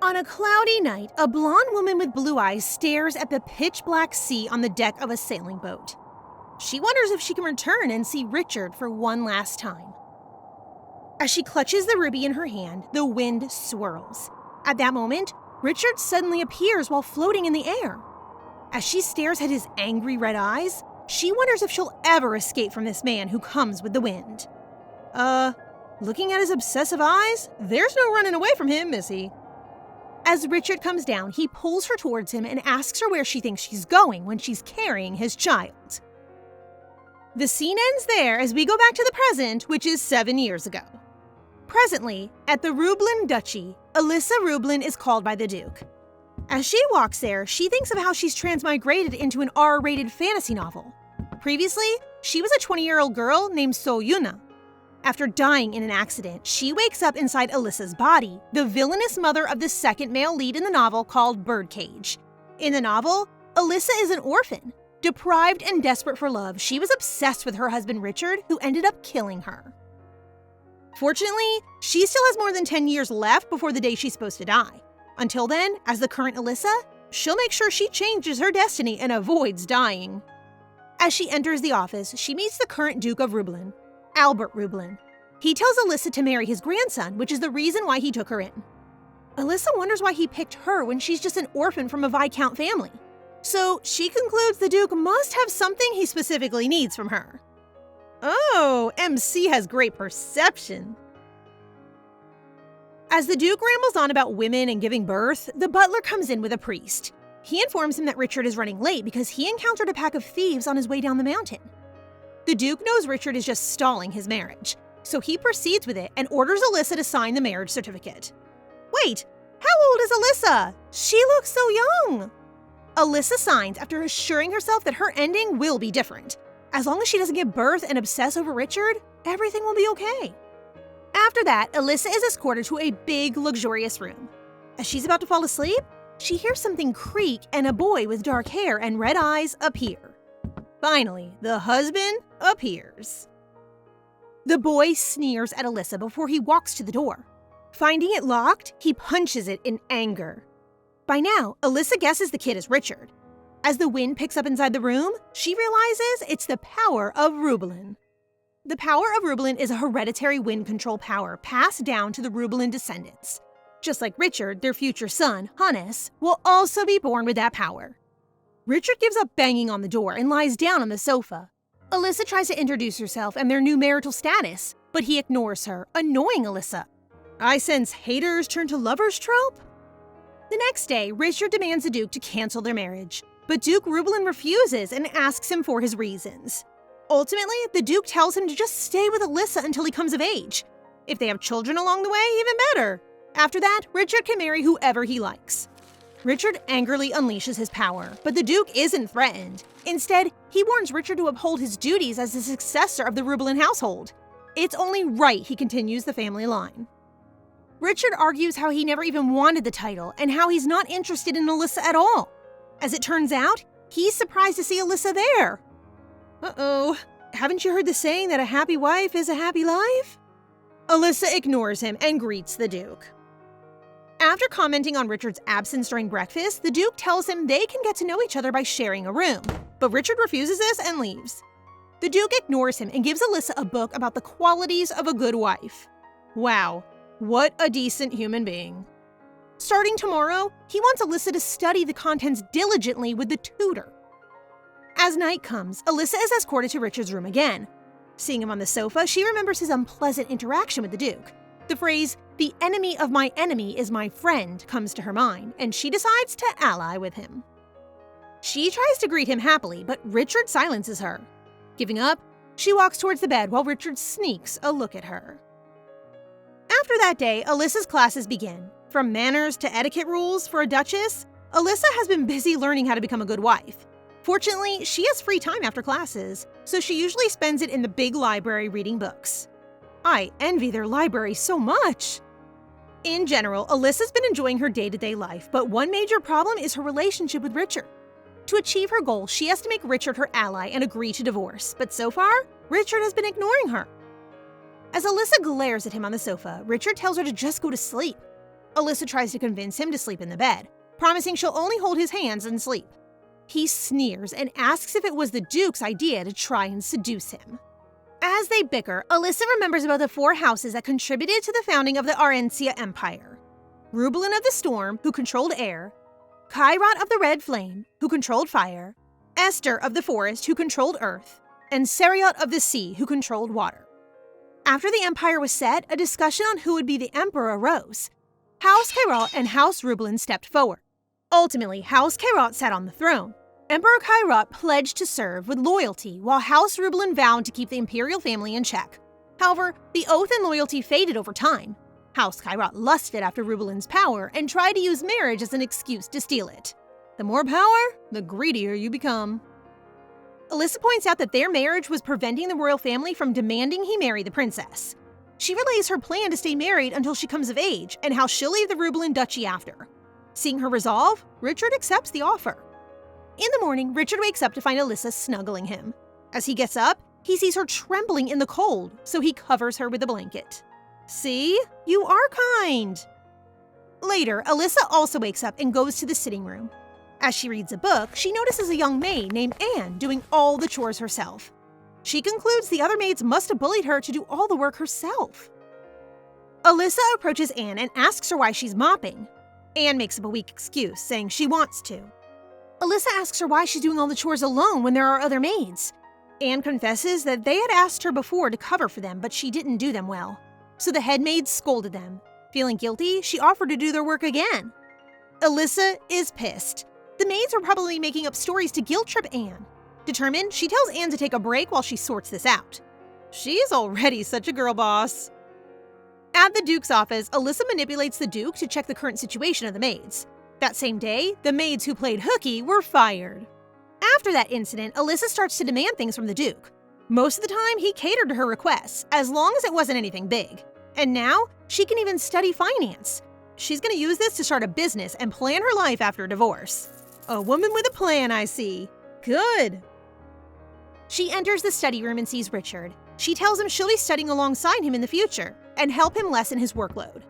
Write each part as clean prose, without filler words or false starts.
On a cloudy night, a blonde woman with blue eyes stares at the pitch-black sea on the deck of a sailing boat. She wonders if she can return and see Richard for one last time. As she clutches the ruby in her hand, the wind swirls. At that moment, Richard suddenly appears while floating in the air. As she stares at his angry red eyes, she wonders if she'll ever escape from this man who comes with the wind. Looking at his obsessive eyes, there's no running away from him, Missy. As Richard comes down, he pulls her towards him and asks her where she thinks she's going when she's carrying his child. The scene ends there as we go back to the present, which is 7 years ago. Presently, at the Rublin Duchy, Elisha Rublin is called by the Duke. As she walks there, she thinks of how she's transmigrated into an R-rated fantasy novel. Previously, she was a 20-year-old girl named Soyuna. After dying in an accident, she wakes up inside Elisha's body, the villainous mother of the second male lead in the novel called Birdcage. In the novel, Elisha is an orphan. Deprived and desperate for love, she was obsessed with her husband Richard, who ended up killing her. Fortunately, she still has more than 10 years left before the day she's supposed to die. Until then, as the current Elisha, she'll make sure she changes her destiny and avoids dying. As she enters the office, she meets the current Duke of Rublin, Albert Rublin. He tells Elisha to marry his grandson, which is the reason why he took her in. Elisha wonders why he picked her when she's just an orphan from a Viscount family. So she concludes the Duke must have something he specifically needs from her. Oh, MC has great perception. As the Duke rambles on about women and giving birth, the butler comes in with a priest. He informs him that Richard is running late because he encountered a pack of thieves on his way down the mountain. The Duke knows Richard is just stalling his marriage, so he proceeds with it and orders Elisha to sign the marriage certificate. Wait, how old is Elisha? She looks so young. Elisha signs after assuring herself that her ending will be different. As long as she doesn't give birth and obsess over Richard, everything will be okay. After that, Elisha is escorted to a big, luxurious room. As she's about to fall asleep, she hears something creak and a boy with dark hair and red eyes appear. Finally, the husband appears. The boy sneers at Elisha before he walks to the door. Finding it locked, he punches it in anger. By now, Elisha guesses the kid is Richard. As the wind picks up inside the room, she realizes it's the power of Rublin. The power of Rublin is a hereditary wind control power passed down to the Rublin descendants. Just like Richard, their future son, Hannes, will also be born with that power. Richard gives up banging on the door and lies down on the sofa. Elisha tries to introduce herself and their new marital status, but he ignores her, annoying Elisha. I sense haters turn to lovers trope? The next day, Richard demands the Duke to cancel their marriage, but Duke Rublin refuses and asks him for his reasons. Ultimately, the Duke tells him to just stay with Elisha until he comes of age. If they have children along the way, even better. After that, Richard can marry whoever he likes. Richard angrily unleashes his power, but the Duke isn't threatened. Instead, he warns Richard to uphold his duties as the successor of the Rublin household. It's only right he continues the family line. Richard argues how he never even wanted the title and how he's not interested in Elisha at all. As it turns out, he's surprised to see Elisha there. Uh-oh, haven't you heard the saying that a happy wife is a happy life? Elisha ignores him and greets the Duke. After commenting on Richard's absence during breakfast, the Duke tells him they can get to know each other by sharing a room, but Richard refuses this and leaves. The Duke ignores him and gives Elisha a book about the qualities of a good wife. Wow, what a decent human being. Starting tomorrow, he wants Elisha to study the contents diligently with the tutor. As night comes, Elisha is escorted to Richard's room again. Seeing him on the sofa, she remembers his unpleasant interaction with the Duke. The phrase, "the enemy of my enemy is my friend," comes to her mind, and she decides to ally with him. She tries to greet him happily, but Richard silences her. Giving up, she walks towards the bed while Richard sneaks a look at her. After that day, Elisha's classes begin. From manners to etiquette rules for a duchess, Elisha has been busy learning how to become a good wife. Fortunately, she has free time after classes, so she usually spends it in the big library reading books. I envy their library so much. In general, Elisha's been enjoying her day-to-day life, but one major problem is her relationship with Richard. To achieve her goal, she has to make Richard her ally and agree to divorce, but so far, Richard has been ignoring her. As Elisha glares at him on the sofa, Richard tells her to just go to sleep. Elisha tries to convince him to sleep in the bed, promising she'll only hold his hands and sleep. He sneers and asks if it was the Duke's idea to try and seduce him. As they bicker, Elisha remembers about the 4 houses that contributed to the founding of the Arencia Empire. Rubelin of the Storm, who controlled air, Kairat of the Red Flame, who controlled fire, Esther of the Forest, who controlled earth, and Seriot of the Sea, who controlled water. After the empire was set, a discussion on who would be the emperor arose. House Kairat and House Rubelin stepped forward. Ultimately, House Kairat sat on the throne. Emperor Kairat pledged to serve with loyalty, while House Rubelin vowed to keep the imperial family in check. However, the oath and loyalty faded over time. House Kairat lusted after Rubelin's power and tried to use marriage as an excuse to steal it. The more power, the greedier you become. Elisha points out that their marriage was preventing the royal family from demanding he marry the princess. She relays her plan to stay married until she comes of age and how she'll leave the Rubelin duchy after. Seeing her resolve, Richard accepts the offer. In the morning, Richard wakes up to find Elisha snuggling him. As he gets up, he sees her trembling in the cold, so he covers her with a blanket. See? You are kind! Later, Elisha also wakes up and goes to the sitting room. As she reads a book, she notices a young maid named Anne doing all the chores herself. She concludes the other maids must have bullied her to do all the work herself. Elisha approaches Anne and asks her why she's mopping. Anne makes up a weak excuse, saying she wants to. Elisha asks her why she's doing all the chores alone when there are other maids. Anne confesses that they had asked her before to cover for them, but she didn't do them well. So the head maids scolded them. Feeling guilty, she offered to do their work again. Elisha is pissed. The maids were probably making up stories to guilt-trip Anne. Determined, she tells Anne to take a break while she sorts this out. She's already such a girl boss. At the Duke's office, Elisha manipulates the Duke to check the current situation of the maids. That same day, the maids who played hooky were fired. After that incident, Elisha starts to demand things from the Duke. Most of the time, he catered to her requests, as long as it wasn't anything big. And now, she can even study finance. She's gonna use this to start a business and plan her life after a divorce. A woman with a plan, I see. Good. She enters the study room and sees Richard. She tells him she'll be studying alongside him in the future and help him lessen his workload.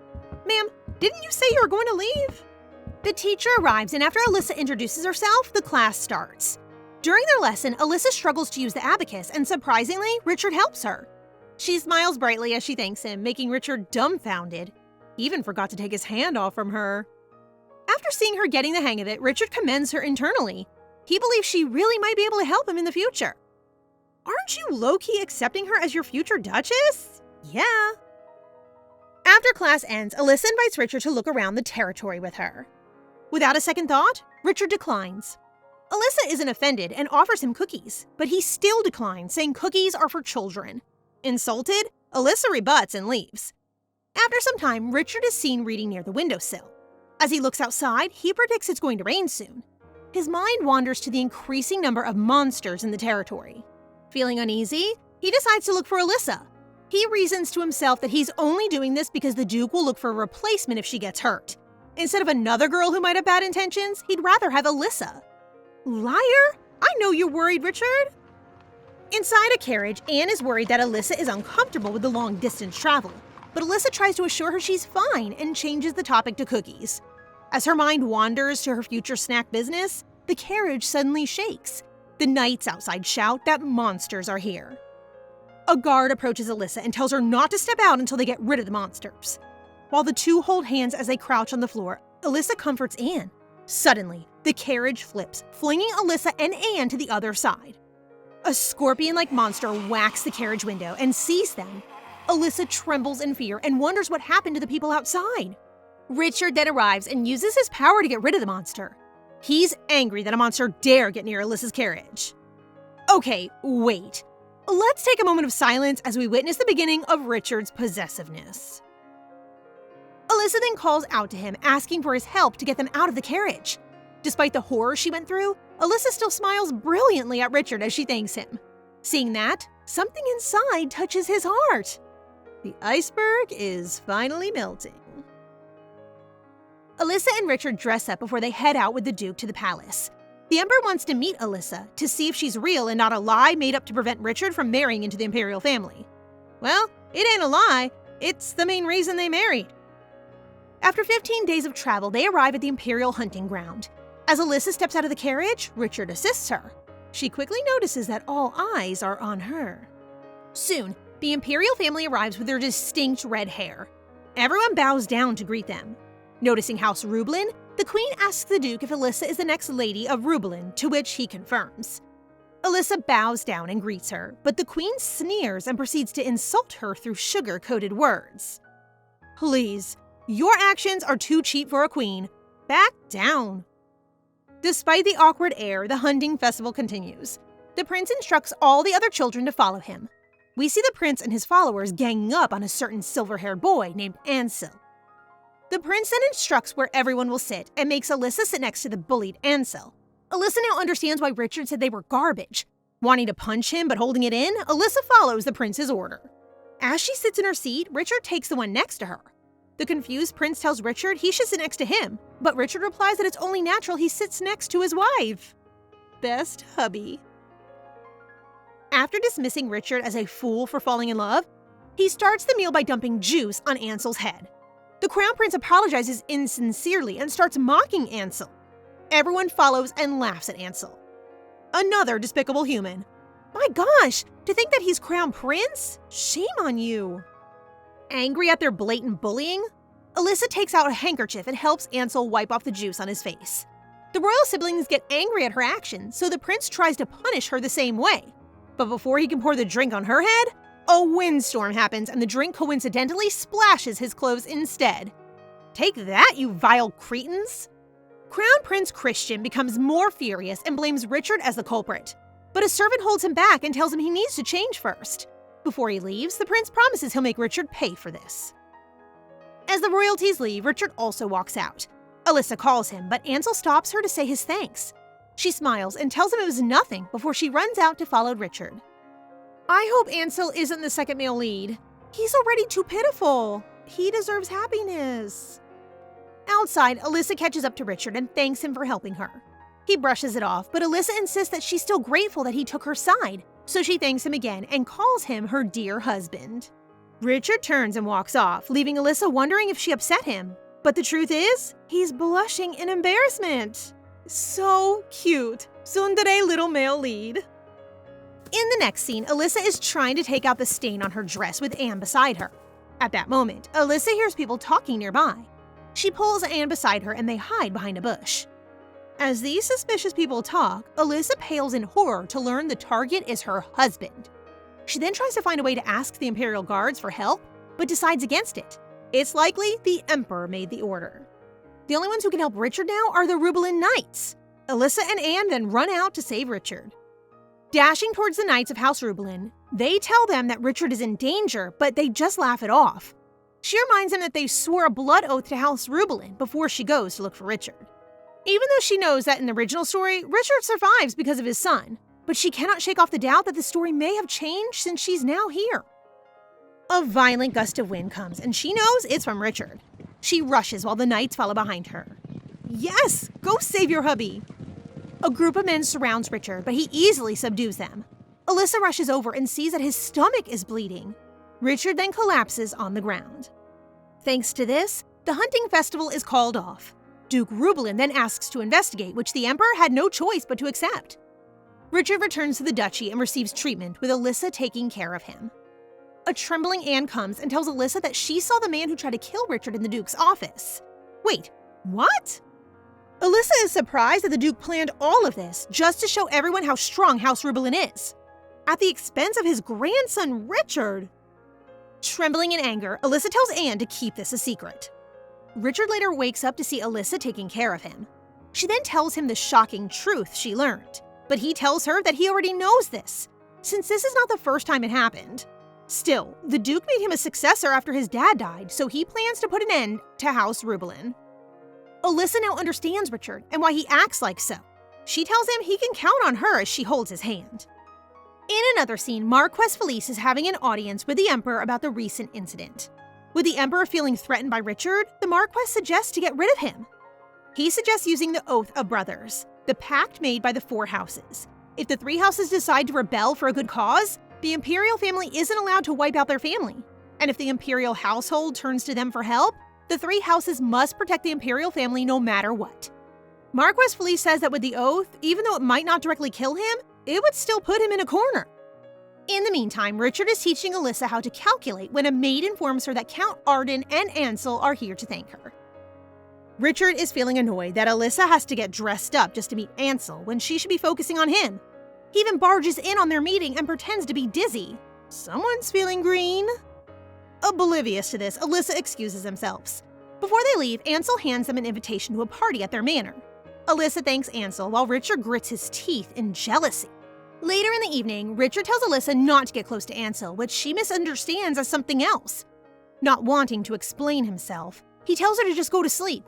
Ma'am, didn't you say you were going to leave? The teacher arrives, and after Elisha introduces herself, the class starts. During their lesson, Elisha struggles to use the abacus, and surprisingly, Richard helps her. She smiles brightly as she thanks him, making Richard dumbfounded. He even forgot to take his hand off from her. After seeing her getting the hang of it, Richard commends her internally. He believes she really might be able to help him in the future. Aren't you low-key accepting her as your future Duchess? Yeah. After class ends, Elisha invites Richard to look around the territory with her. Without a second thought, Richard declines. Elisha isn't offended and offers him cookies, but he still declines, saying cookies are for children. Insulted, Elisha rebuts and leaves. After some time, Richard is seen reading near the windowsill. As he looks outside, he predicts it's going to rain soon. His mind wanders to the increasing number of monsters in the territory. Feeling uneasy, he decides to look for Elisha. He reasons to himself that he's only doing this because the Duke will look for a replacement if she gets hurt. Instead of another girl who might have bad intentions, he'd rather have Elisha. Liar! I know you're worried, Richard! Inside a carriage, Anne is worried that Elisha is uncomfortable with the long-distance travel, but Elisha tries to assure her she's fine and changes the topic to cookies. As her mind wanders to her future snack business, the carriage suddenly shakes. The knights outside shout that monsters are here. A guard approaches Elisha and tells her not to step out until they get rid of the monsters. While the two hold hands as they crouch on the floor, Elisha comforts Anne. Suddenly, the carriage flips, flinging Elisha and Anne to the other side. A scorpion-like monster whacks the carriage window and sees them. Elisha trembles in fear and wonders what happened to the people outside. Richard then arrives and uses his power to get rid of the monster. He's angry that a monster dare get near Elisha's carriage. Okay, wait. Let's take a moment of silence as we witness the beginning of Richard's possessiveness. Elisha then calls out to him, asking for his help to get them out of the carriage. Despite the horror she went through, Elisha still smiles brilliantly at Richard as she thanks him. Seeing that, something inside touches his heart. The iceberg is finally melting. Elisha and Richard dress up before they head out with the Duke to the palace. The Emperor wants to meet Elisha to see if she's real and not a lie made up to prevent Richard from marrying into the imperial family. Well, it ain't a lie, it's the main reason they married. After 15 days of travel, they arrive at the Imperial hunting ground. As Elisha steps out of the carriage, Richard assists her. She quickly notices that all eyes are on her. Soon, the Imperial family arrives with their distinct red hair. Everyone bows down to greet them. Noticing House Rublin, the Queen asks the Duke if Elisha is the next Lady of Rublin, to which he confirms. Elisha bows down and greets her, but the Queen sneers and proceeds to insult her through sugar-coated words. Please, your actions are too cheap for a queen. Back down. Despite the awkward air, the hunting festival continues. The prince instructs all the other children to follow him. We see the prince and his followers ganging up on a certain silver-haired boy named Ansel. The prince then instructs where everyone will sit and makes Elisha sit next to the bullied Ansel. Elisha now understands why Richard said they were garbage. Wanting to punch him but holding it in, Elisha follows the prince's order. As she sits in her seat, Richard takes the one next to her. The confused prince tells Richard he should sit next to him, but Richard replies that it's only natural he sits next to his wife. Best hubby. After dismissing Richard as a fool for falling in love, he starts the meal by dumping juice on Ansel's head. The crown prince apologizes insincerely and starts mocking Ansel. Everyone follows and laughs at Ansel. Another despicable human. My gosh, to think that he's crown prince? Shame on you. Angry at their blatant bullying, Elisha takes out a handkerchief and helps Ansel wipe off the juice on his face. The royal siblings get angry at her actions, so the prince tries to punish her the same way. But before he can pour the drink on her head, a windstorm happens and the drink coincidentally splashes his clothes instead. Take that, you vile cretins! Crown Prince Christian becomes more furious and blames Richard as the culprit. But a servant holds him back and tells him he needs to change first. Before he leaves, the prince promises he'll make Richard pay for this. As the royalties leave, Richard also walks out. Elisha calls him, but Ansel stops her to say his thanks. She smiles and tells him it was nothing before she runs out to follow Richard. I hope Ansel isn't the second male lead. He's already too pitiful. He deserves happiness. Outside, Elisha catches up to Richard and thanks him for helping her. He brushes it off, but Elisha insists that she's still grateful that he took her side, so she thanks him again and calls him her dear husband. Richard turns and walks off, leaving Elisha wondering if she upset him. But the truth is, he's blushing in embarrassment. So cute. Tsundere little male lead. In the next scene, Elisha is trying to take out the stain on her dress with Anne beside her. At that moment, Elisha hears people talking nearby. She pulls Anne beside her and they hide behind a bush. As these suspicious people talk, Elisha pales in horror to learn the target is her husband. She then tries to find a way to ask the Imperial Guards for help, but decides against it. It's likely the Emperor made the order. The only ones who can help Richard now are the Rublin Knights. Elisha and Anne then run out to save Richard. Dashing towards the Knights of House Rublin, they tell them that Richard is in danger, but they just laugh it off. She reminds them that they swore a blood oath to House Rublin before she goes to look for Richard. Even though she knows that in the original story, Richard survives because of his son, but she cannot shake off the doubt that the story may have changed since she's now here. A violent gust of wind comes, and she knows it's from Richard. She rushes while the knights follow behind her. Yes, go save your hubby! A group of men surrounds Richard, but he easily subdues them. Elisha rushes over and sees that his stomach is bleeding. Richard then collapses on the ground. Thanks to this, the hunting festival is called off. Duke Rublin then asks to investigate, which the Emperor had no choice but to accept. Richard returns to the duchy and receives treatment, with Elisha taking care of him. A trembling Anne comes and tells Elisha that she saw the man who tried to kill Richard in the Duke's office. Wait, what? Elisha is surprised that the Duke planned all of this just to show everyone how strong House Rublin is, at the expense of his grandson Richard. Trembling in anger, Elisha tells Anne to keep this a secret. Richard later wakes up to see Elisha taking care of him. She then tells him the shocking truth she learned, but he tells her that he already knows this, since this is not the first time it happened. Still, the Duke made him a successor after his dad died, so he plans to put an end to House Rublin. Elisha now understands Richard and why he acts like so. She tells him he can count on her as she holds his hand. In another scene, Marquess Felice is having an audience with the Emperor about the recent incident. With the Emperor feeling threatened by Richard, the Marquess suggests to get rid of him. He suggests using the Oath of Brothers, the pact made by the four houses. If the three houses decide to rebel for a good cause, the Imperial family isn't allowed to wipe out their family. And if the Imperial household turns to them for help, The three houses must protect the imperial family no matter what. Marquess Felice says that with the oath, even though it might not directly kill him, it would still put him in a corner. In the meantime, Richard is teaching Elisha how to calculate when a maid informs her that Count Arden and Ansel are here to thank her. Richard is feeling annoyed that Elisha has to get dressed up just to meet Ansel when she should be focusing on him. He even barges in on their meeting and pretends to be dizzy. Someone's feeling green. Oblivious to this, Elisha excuses themselves. Before they leave, Ansel hands them an invitation to a party at their manor. Elisha thanks Ansel while Richard grits his teeth in jealousy. Later in the evening, Richard tells Elisha not to get close to Ansel, which she misunderstands as something else. Not wanting to explain himself, he tells her to just go to sleep.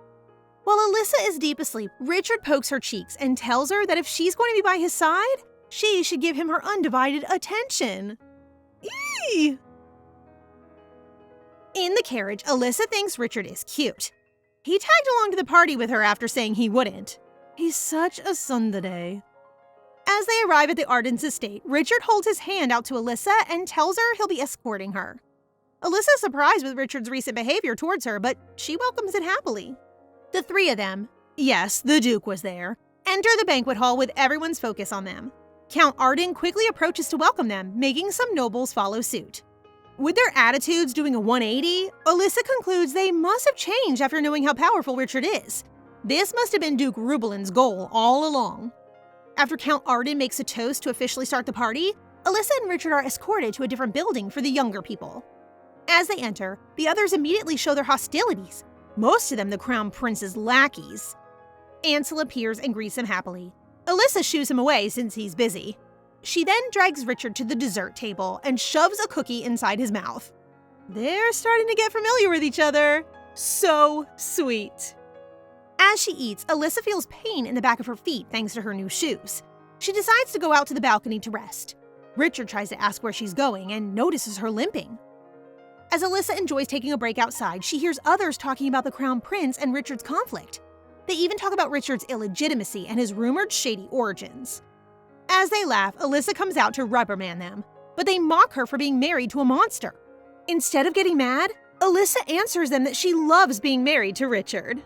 While Elisha is deep asleep, Richard pokes her cheeks and tells her that if she's going to be by his side, she should give him her undivided attention. Eee! In the carriage, Elisha thinks Richard is cute. He tagged along to the party with her after saying he wouldn't. He's such a tsundere. As they arrive at the Ardens' estate, Richard holds his hand out to Elisha and tells her he'll be escorting her. Elisha is surprised with Richard's recent behavior towards her, but she welcomes it happily. The three of them, yes, the Duke was there, enter the banquet hall with everyone's focus on them. Count Arden quickly approaches to welcome them, making some nobles follow suit. With their attitudes doing a 180, Elisha concludes they must have changed after knowing how powerful Richard is. This must have been Duke Rubelin's goal all along. After Count Arden makes a toast to officially start the party, Elisha and Richard are escorted to a different building for the younger people. As they enter, the others immediately show their hostilities, most of them the Crown Prince's lackeys. Ansel appears and greets him happily. Elisha shoos him away since he's busy. She then drags Richard to the dessert table and shoves a cookie inside his mouth. They're starting to get familiar with each other. So sweet. As she eats, Elisha feels pain in the back of her feet thanks to her new shoes. She decides to go out to the balcony to rest. Richard tries to ask where she's going and notices her limping. As Elisha enjoys taking a break outside, she hears others talking about the Crown Prince and Richard's conflict. They even talk about Richard's illegitimacy and his rumored shady origins. As they laugh, Elisha comes out to reprimand them, but they mock her for being married to a monster. Instead of getting mad, Elisha answers them that she loves being married to Richard.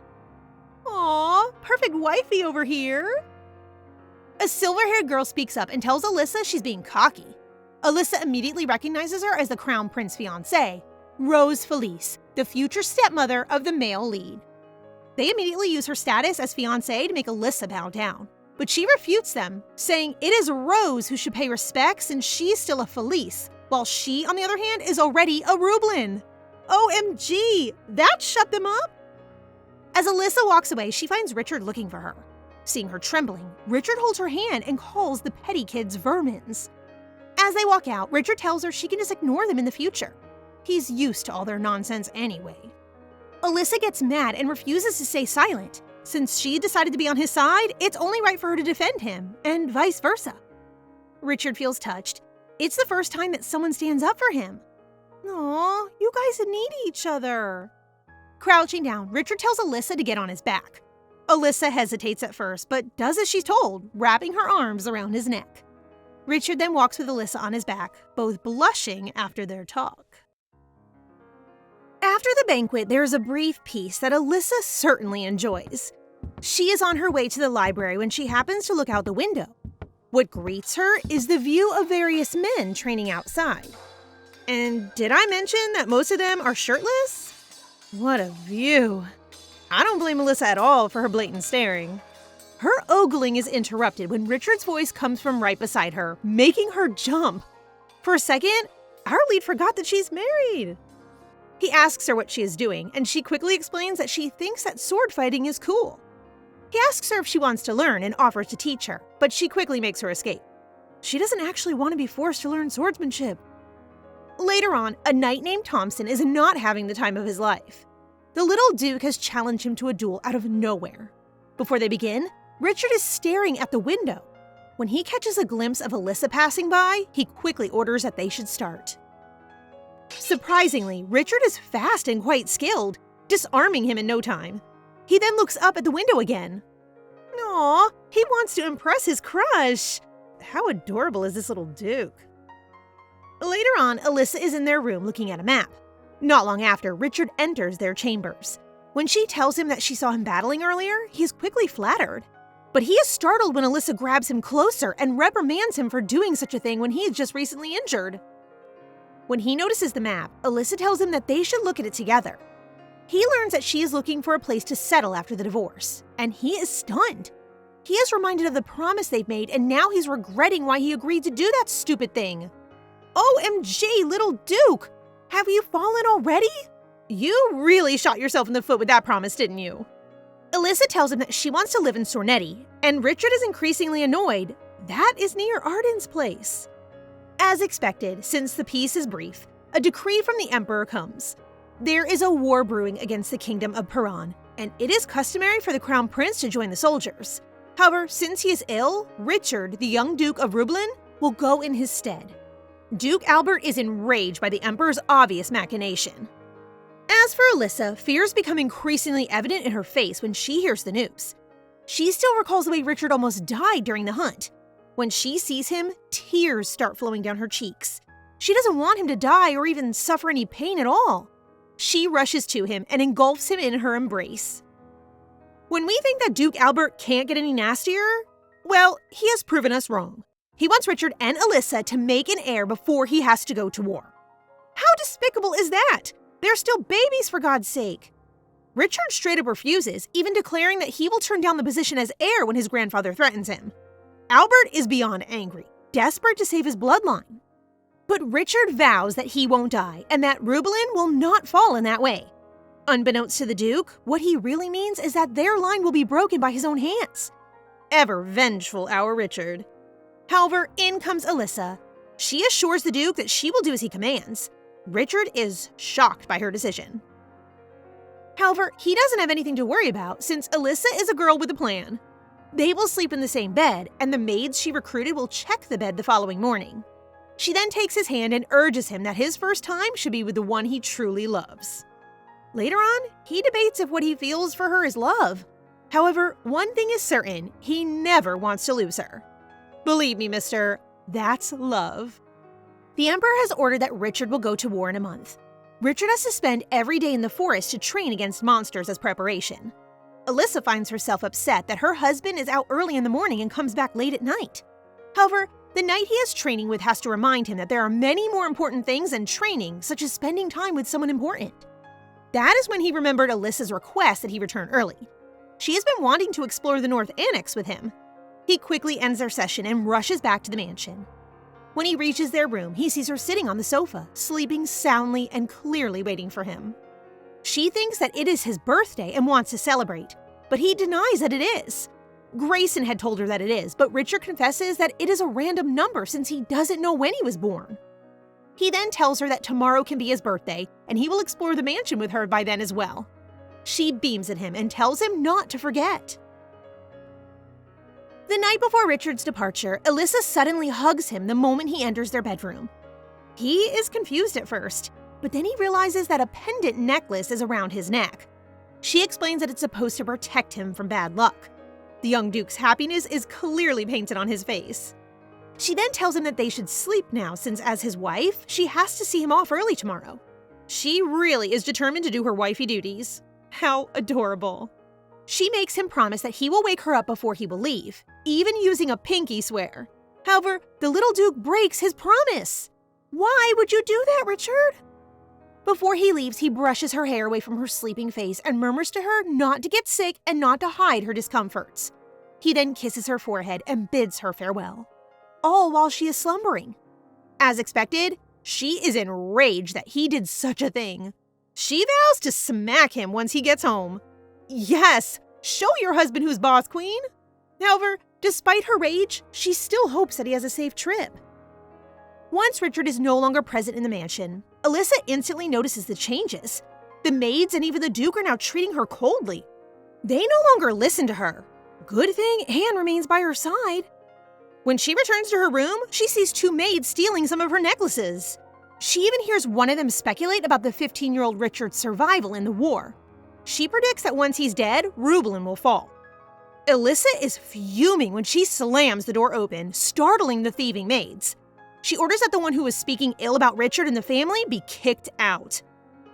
Aww, perfect wifey over here. A silver-haired girl speaks up and tells Elisha she's being cocky. Elisha immediately recognizes her as the Crown Prince's fiancée, Rose Felice, the future stepmother of the male lead. They immediately use her status as fiancée to make Elisha bow down, but she refutes them, saying it is Rose who should pay respect since she's still a Felice, while she, on the other hand, is already a Rublin. OMG, that shut them up? As Elisha walks away, she finds Richard looking for her. Seeing her trembling, Richard holds her hand and calls the petty kids vermins. As they walk out, Richard tells her she can just ignore them in the future. He's used to all their nonsense anyway. Elisha gets mad and refuses to stay silent. Since she decided to be on his side, it's only right for her to defend him, and vice versa. Richard feels touched. It's the first time that someone stands up for him. Aw, you guys need each other. Crouching down, Richard tells Elisha to get on his back. Elisha hesitates at first, but does as she's told, wrapping her arms around his neck. Richard then walks with Elisha on his back, both blushing after their talk. After the banquet, there is a brief peace that Elisha certainly enjoys. She is on her way to the library when she happens to look out the window. What greets her is the view of various men training outside. And did I mention that most of them are shirtless? What a view. I don't blame Elisha at all for her blatant staring. Her ogling is interrupted when Richard's voice comes from right beside her, making her jump. For a second, our lead forgot that she's married. He asks her what she is doing, and she quickly explains that she thinks that sword fighting is cool. He asks her if she wants to learn and offers to teach her, but she quickly makes her escape. She doesn't actually want to be forced to learn swordsmanship. Later on, a knight named Thompson is not having the time of his life. The little Duke has challenged him to a duel out of nowhere. Before they begin, Richard is staring at the window. When he catches a glimpse of Elisha passing by, he quickly orders that they should start. Surprisingly, Richard is fast and quite skilled, disarming him in no time. He then looks up at the window again. Aw, he wants to impress his crush. How adorable is this little Duke? Later on, Elisha is in their room looking at a map. Not long after, Richard enters their chambers. When she tells him that she saw him battling earlier, he is quickly flattered. But he is startled when Elisha grabs him closer and reprimands him for doing such a thing when he is just recently injured. When he notices the map, Elisha tells him that they should look at it together. He learns that she is looking for a place to settle after the divorce, and he is stunned. He is reminded of the promise they've made, and now he's regretting why he agreed to do that stupid thing. OMG, little Duke! Have you fallen already? You really shot yourself in the foot with that promise, didn't you? Elisha tells him that she wants to live in Sornetti, and Richard is increasingly annoyed. That is near Arden's place. As expected, since the peace is brief, a decree from the Emperor comes. There is a war brewing against the kingdom of Paran, and it is customary for the Crown Prince to join the soldiers. However, since he is ill, Richard, the young Duke of Rublin, will go in his stead. Duke Albert is enraged by the Emperor's obvious machination. As for Elisha, fears become increasingly evident in her face when she hears the news. She still recalls the way Richard almost died during the hunt. When she sees him, tears start flowing down her cheeks. She doesn't want him to die or even suffer any pain at all. She rushes to him and engulfs him in her embrace. When we think that Duke Albert can't get any nastier, well, he has proven us wrong. He wants Richard and Elisha to make an heir before he has to go to war. How despicable is that? They're still babies, for God's sake. Richard straight up refuses, even declaring that he will turn down the position as heir when his grandfather threatens him. Albert is beyond angry, desperate to save his bloodline. But Richard vows that he won't die, and that Rublin will not fall in that way. Unbeknownst to the Duke, what he really means is that their line will be broken by his own hands. Ever vengeful, our Richard. However, in comes Elisha. She assures the Duke that she will do as he commands. Richard is shocked by her decision. However, he doesn't have anything to worry about since Elisha is a girl with a plan. They will sleep in the same bed, and the maids she recruited will check the bed the following morning. She then takes his hand and urges him that his first time should be with the one he truly loves. Later on, he debates if what he feels for her is love. However, one thing is certain, he never wants to lose her. Believe me, mister, that's love. The Emperor has ordered that Richard will go to war in a month. Richard has to spend every day in the forest to train against monsters as preparation. Elisha finds herself upset that her husband is out early in the morning and comes back late at night. However, the knight he is training with has to remind him that there are many more important things than training, such as spending time with someone important. That is when he remembered Elisha's request that he return early. She has been wanting to explore the North Annex with him. He quickly ends their session and rushes back to the mansion. When he reaches their room, he sees her sitting on the sofa, sleeping soundly and clearly waiting for him. She thinks that it is his birthday and wants to celebrate, but he denies that it is. Grayson had told her that it is, but Richard confesses that it is a random number since he doesn't know when he was born. He then tells her that tomorrow can be his birthday, and he will explore the mansion with her by then as well. She beams at him and tells him not to forget. The night before Richard's departure, Elisha suddenly hugs him the moment he enters their bedroom. He is confused at first, but then he realizes that a pendant necklace is around his neck. She explains that it's supposed to protect him from bad luck. The young Duke's happiness is clearly painted on his face. She then tells him that they should sleep now since as his wife, she has to see him off early tomorrow. She really is determined to do her wifey duties. How adorable. She makes him promise that he will wake her up before he will leave, even using a pinky swear. However, the little Duke breaks his promise. Why would you do that, Richard? Before he leaves, he brushes her hair away from her sleeping face and murmurs to her not to get sick and not to hide her discomforts. He then kisses her forehead and bids her farewell, all while she is slumbering. As expected, she is enraged that he did such a thing. She vows to smack him once he gets home. Yes, show your husband who's boss, queen. However, despite her rage, she still hopes that he has a safe trip. Once Richard is no longer present in the mansion, Elisha instantly notices the changes. The maids and even the Duke are now treating her coldly. They no longer listen to her. Good thing Anne remains by her side. When she returns to her room, she sees two maids stealing some of her necklaces. She even hears one of them speculate about the 15-year-old Richard's survival in the war. She predicts that once he's dead, Rublin will fall. Elisha is fuming when she slams the door open, startling the thieving maids. She orders that the one who was speaking ill about Richard and the family be kicked out.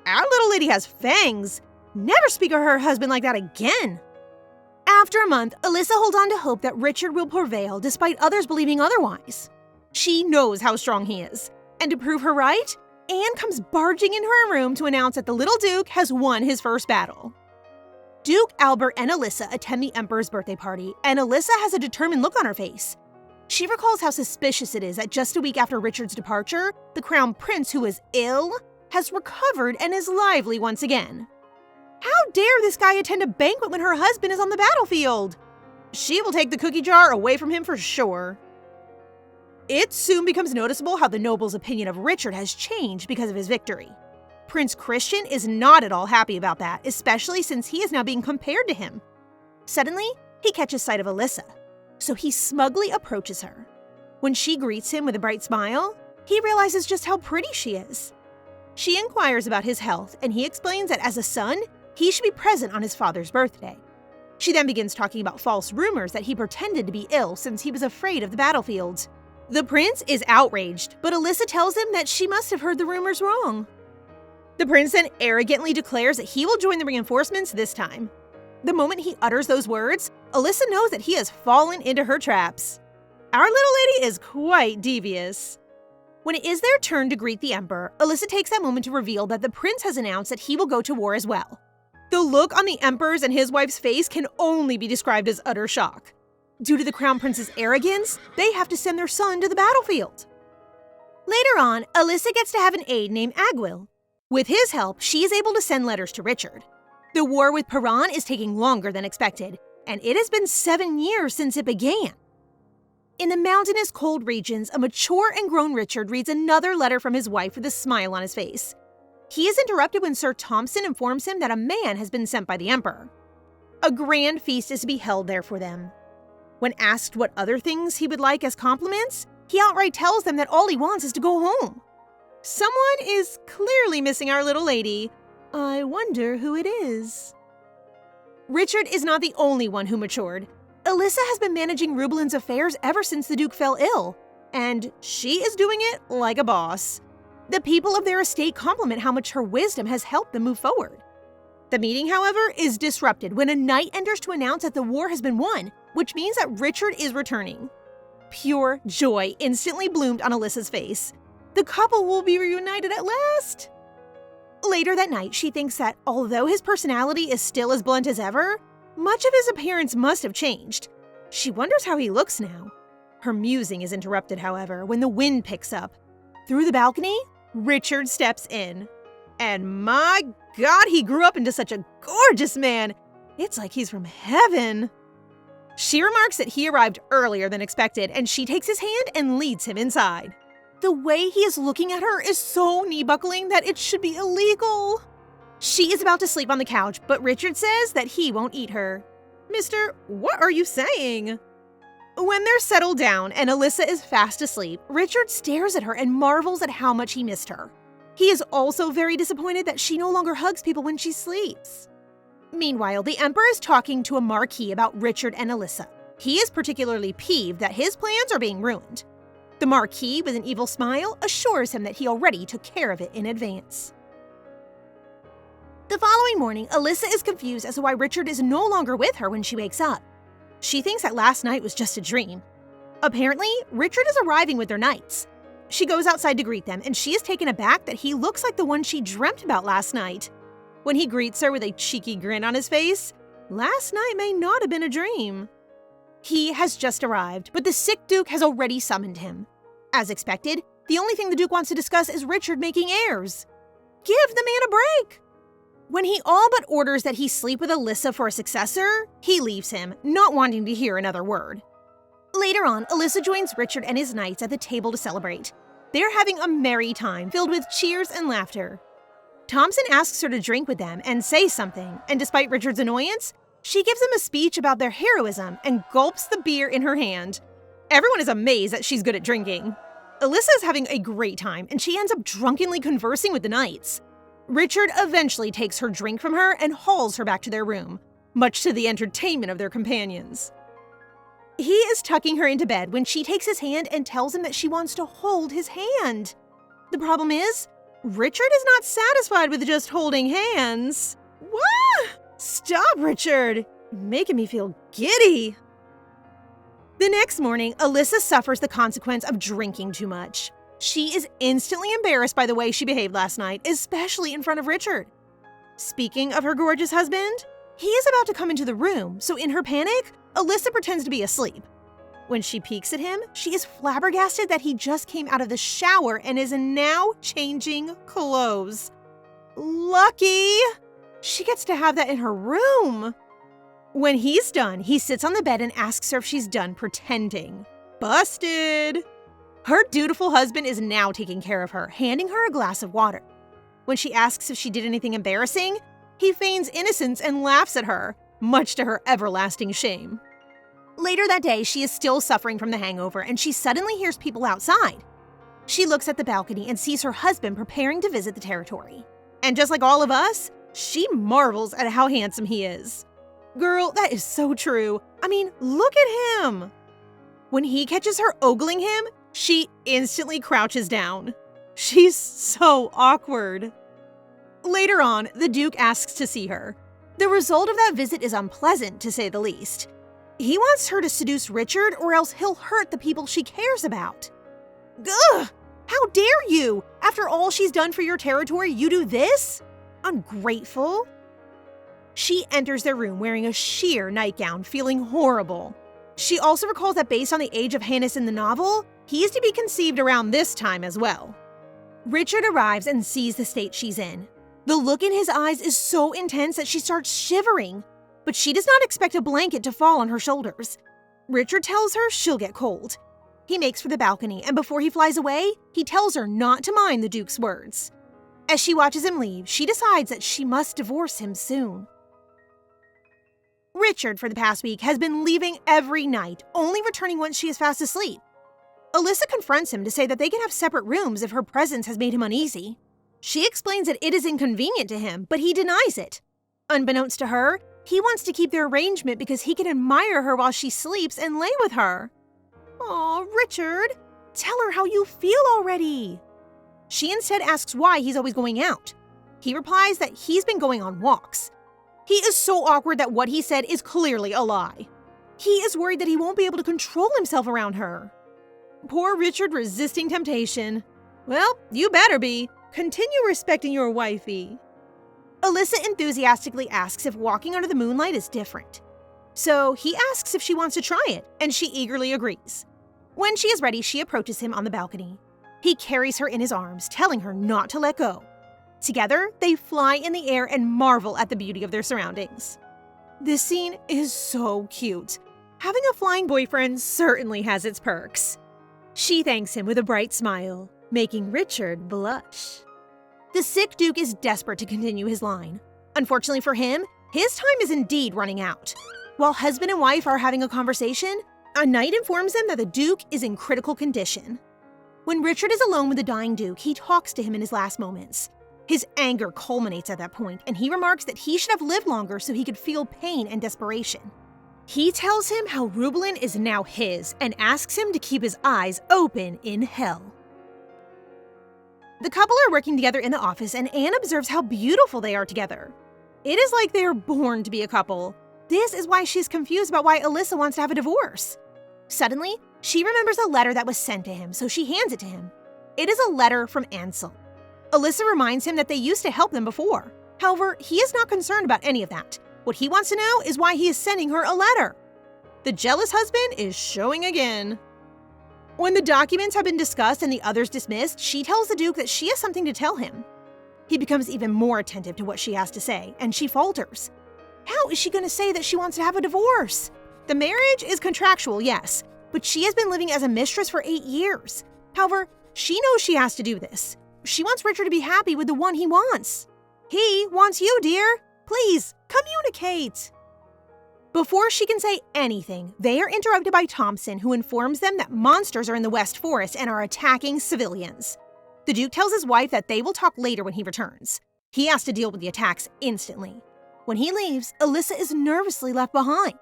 Our little lady has fangs. Never speak of her husband like that again. After a month, Elisha holds on to hope that Richard will prevail despite others believing otherwise. She knows how strong he is, and to prove her right, Anne comes barging into her room to announce that the little Duke has won his first battle. Duke, Albert, and Elisha attend the Emperor's birthday party, and Elisha has a determined look on her face. She recalls how suspicious it is that just a week after Richard's departure, the Crown Prince, who was ill, has recovered and is lively once again. How dare this guy attend a banquet when her husband is on the battlefield? She will take the cookie jar away from him for sure. It soon becomes noticeable how the noble's opinion of Richard has changed because of his victory. Prince Christian is not at all happy about that, especially since he is now being compared to him. Suddenly, he catches sight of Elisha, so he smugly approaches her. When she greets him with a bright smile, he realizes just how pretty she is. She inquires about his health, and he explains that as a son, he should be present on his father's birthday. She then begins talking about false rumors that he pretended to be ill since he was afraid of the battlefield. The prince is outraged, but Elisha tells him that she must have heard the rumors wrong. The prince then arrogantly declares that he will join the reinforcements this time. The moment he utters those words, Elisha knows that he has fallen into her traps. Our little lady is quite devious. When it is their turn to greet the Emperor, Elisha takes that moment to reveal that the prince has announced that he will go to war as well. The look on the Emperor's and his wife's face can only be described as utter shock. Due to the Crown Prince's arrogance, they have to send their son to the battlefield. Later on, Elisha gets to have an aide named Agwil. With his help, she is able to send letters to Richard. The war with Paran is taking longer than expected, and it has been 7 years since it began. In the mountainous, cold regions, a mature and grown Richard reads another letter from his wife with a smile on his face. He is interrupted when Sir Thompson informs him that a man has been sent by the Emperor. A grand feast is to be held there for them. When asked what other things he would like as compliments, he outright tells them that all he wants is to go home. Someone is clearly missing our little lady. I wonder who it is. Richard is not the only one who matured. Elisha has been managing Rubelin's affairs ever since the Duke fell ill, and she is doing it like a boss. The people of their estate compliment how much her wisdom has helped them move forward. The meeting, however, is disrupted when a knight enters to announce that the war has been won, which means that Richard is returning. Pure joy instantly bloomed on Elisha's face. The couple will be reunited at last. Later that night, she thinks that although his personality is still as blunt as ever, much of his appearance must have changed. She wonders how he looks now. Her musing is interrupted, however, when the wind picks up. Through the balcony, Richard steps in. And my God, he grew up into such a gorgeous man. It's like he's from heaven. She remarks that he arrived earlier than expected, and she takes his hand and leads him inside. The way he is looking at her is so knee-buckling that it should be illegal. She is about to sleep on the couch, but Richard says that he won't eat her. Mister, what are you saying? When they're settled down and Elisha is fast asleep, Richard stares at her and marvels at how much he missed her. He is also very disappointed that she no longer hugs people when she sleeps. Meanwhile, the Emperor is talking to a marquis about Richard and Elisha. He is particularly peeved that his plans are being ruined. The Marquis, with an evil smile, assures him that he already took care of it in advance. The following morning, Elisha is confused as to why Richard is no longer with her when she wakes up. She thinks that last night was just a dream. Apparently, Richard is arriving with their knights. She goes outside to greet them, and she is taken aback that he looks like the one she dreamt about last night. When he greets her with a cheeky grin on his face, last night may not have been a dream. He has just arrived, but the sick Duke has already summoned him. As expected, the only thing the Duke wants to discuss is Richard making heirs. Give the man a break! When he all but orders that he sleep with Elisha for a successor, he leaves him, not wanting to hear another word. Later on, Elisha joins Richard and his knights at the table to celebrate. They're having a merry time filled with cheers and laughter. Thompson asks her to drink with them and say something, and despite Richard's annoyance, she gives him a speech about their heroism and gulps the beer in her hand. Everyone is amazed that she's good at drinking. Elisha is having a great time, and she ends up drunkenly conversing with the knights. Richard eventually takes her drink from her and hauls her back to their room, much to the entertainment of their companions. He is tucking her into bed when she takes his hand and tells him that she wants to hold his hand. The problem is, Richard is not satisfied with just holding hands. What? Stop, Richard. You're making me feel giddy. The next morning, Elisha suffers the consequence of drinking too much. She is instantly embarrassed by the way she behaved last night, especially in front of Richard. Speaking of her gorgeous husband, he is about to come into the room, so in her panic, Elisha pretends to be asleep. When she peeks at him, she is flabbergasted that he just came out of the shower and is now changing clothes. Lucky! She gets to have that in her room. When he's done, he sits on the bed and asks her if she's done pretending. Busted! Her dutiful husband is now taking care of her, handing her a glass of water. When she asks if she did anything embarrassing, he feigns innocence and laughs at her, much to her everlasting shame. Later that day, she is still suffering from the hangover and she suddenly hears people outside. She looks at the balcony and sees her husband preparing to visit the territory. And just like all of us, she marvels at how handsome he is. Girl, that is so true. I mean, look at him. When he catches her ogling him, she instantly crouches down. She's so awkward. Later on, the Duke asks to see her. The result of that visit is unpleasant, to say the least. He wants her to seduce Richard or else he'll hurt the people she cares about. Ugh! How dare you! After all she's done for your territory, you do this? Ungrateful. She enters their room wearing a sheer nightgown, feeling horrible. She also recalls that based on the age of Hannes in the novel, he is to be conceived around this time as well. Richard arrives and sees the state she's in. The look in his eyes is so intense that she starts shivering, but she does not expect a blanket to fall on her shoulders. Richard tells her she'll get cold. He makes for the balcony, and before he flies away, he tells her not to mind the Duke's words. As she watches him leave, she decides that she must divorce him soon. Richard, for the past week, has been leaving every night, only returning once she is fast asleep. Elisha confronts him to say that they can have separate rooms if her presence has made him uneasy. She explains that it is inconvenient to him, but he denies it. Unbeknownst to her, he wants to keep their arrangement because he can admire her while she sleeps and lay with her. Aw, Richard, tell her how you feel already. She instead asks why he's always going out. He replies that he's been going on walks. He is so awkward that what he said is clearly a lie. He is worried that he won't be able to control himself around her. Poor Richard resisting temptation. Well, you better be. Continue respecting your wifey. Elisha enthusiastically asks if walking under the moonlight is different. So he asks if she wants to try it, and she eagerly agrees. When she is ready, she approaches him on the balcony. He carries her in his arms, telling her not to let go. Together, they fly in the air and marvel at the beauty of their surroundings. This scene is so cute. Having a flying boyfriend certainly has its perks. She thanks him with a bright smile, making Richard blush. The sick Duke is desperate to continue his line. Unfortunately for him, his time is indeed running out. While husband and wife are having a conversation, a knight informs them that the Duke is in critical condition. When Richard is alone with the dying Duke, he talks to him in his last moments. His anger culminates at that point, and he remarks that he should have lived longer so he could feel pain and desperation. He tells him how Rublin is now his and asks him to keep his eyes open in hell. The couple are working together in the office, and Anne observes how beautiful they are together. It is like they are born to be a couple. This is why she's confused about why Elisha wants to have a divorce. Suddenly, she remembers a letter that was sent to him, so she hands it to him. It is a letter from Ansel. Elisha reminds him that they used to help them before. However, he is not concerned about any of that. What he wants to know is why he is sending her a letter. The jealous husband is showing again. When the documents have been discussed and the others dismissed, she tells the Duke that she has something to tell him. He becomes even more attentive to what she has to say, and she falters. How is she going to say that she wants to have a divorce? The marriage is contractual, yes, but she has been living as a mistress for 8 years. However, she knows she has to do this. She wants Richard to be happy with the one he wants. He wants you, dear. Please, communicate. Before she can say anything, they are interrupted by Thompson, who informs them that monsters are in the West Forest and are attacking civilians. The Duke tells his wife that they will talk later when he returns. He has to deal with the attacks instantly. When he leaves, Elisha is nervously left behind.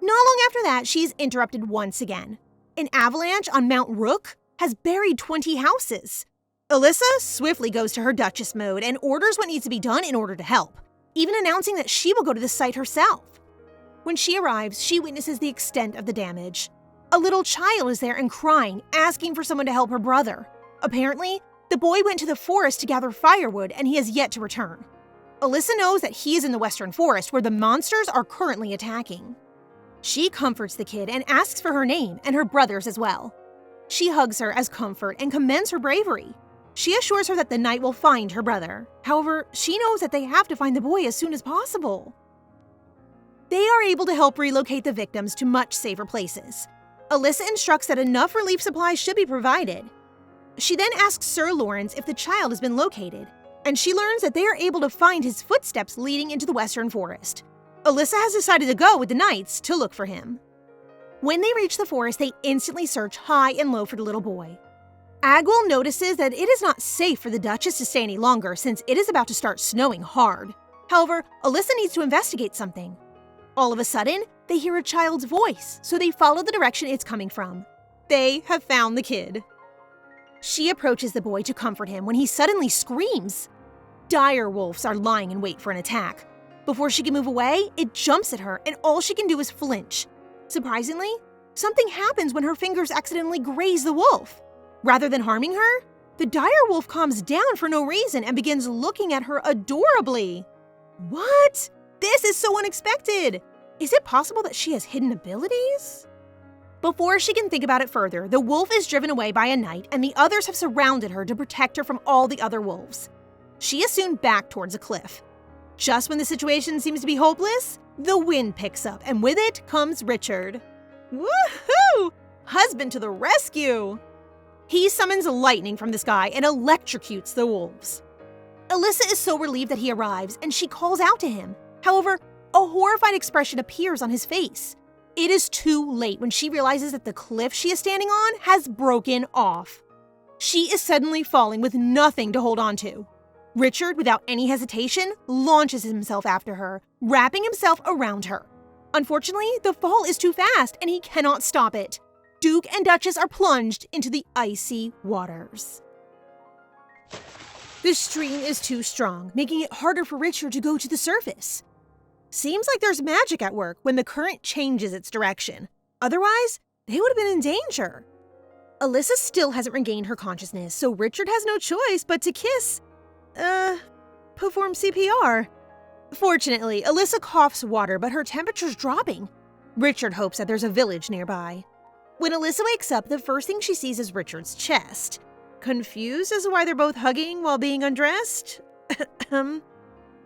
Not long after that, she is interrupted once again. An avalanche on Mount Rook has buried 20 houses. Alyssa swiftly goes to her Duchess mode and orders what needs to be done in order to help, even announcing that she will go to the site herself. When she arrives, she witnesses the extent of the damage. A little child is there and crying, asking for someone to help her brother. Apparently, the boy went to the forest to gather firewood and he has yet to return. Alyssa knows that he is in the Western Forest where the monsters are currently attacking. She comforts the kid and asks for her name and her brother's as well. She hugs her as comfort and commends her bravery. She assures her that the knight will find her brother. However, she knows that they have to find the boy as soon as possible. They are able to help relocate the victims to much safer places. Alyssa instructs that enough relief supplies should be provided. She then asks Sir Lawrence if the child has been located, and she learns that they are able to find his footsteps leading into the Western Forest. Alyssa has decided to go with the knights to look for him. When they reach the forest, they instantly search high and low for the little boy. Agwell notices that it is not safe for the Duchess to stay any longer since it is about to start snowing hard. However, Alyssa needs to investigate something. All of a sudden, they hear a child's voice, so they follow the direction it's coming from. They have found the kid. She approaches the boy to comfort him when he suddenly screams. Dire wolves are lying in wait for an attack. Before she can move away, it jumps at her and all she can do is flinch. Surprisingly, something happens when her fingers accidentally graze the wolf. Rather than harming her, the dire wolf calms down for no reason and begins looking at her adorably. What? This is so unexpected! Is it possible that she has hidden abilities? Before she can think about it further, the wolf is driven away by a knight and the others have surrounded her to protect her from all the other wolves. She is soon back towards a cliff. Just when the situation seems to be hopeless, the wind picks up and with it comes Richard. Woohoo! Husband to the rescue! He summons lightning from the sky and electrocutes the wolves. Alyssa is so relieved that he arrives and she calls out to him. However, a horrified expression appears on his face. It is too late when she realizes that the cliff she is standing on has broken off. She is suddenly falling with nothing to hold on to. Richard, without any hesitation, launches himself after her, wrapping himself around her. Unfortunately, the fall is too fast and he cannot stop it. Duke and Duchess are plunged into the icy waters. The stream is too strong, making it harder for Richard to go to the surface. Seems like there's magic at work when the current changes its direction. Otherwise, they would have been in danger. Alyssa still hasn't regained her consciousness, so Richard has no choice but to perform CPR. Fortunately, Alyssa coughs water, but her temperature's dropping. Richard hopes that there's a village nearby. When Alyssa wakes up, the first thing she sees is Richard's chest. Confused as to why they're both hugging while being undressed?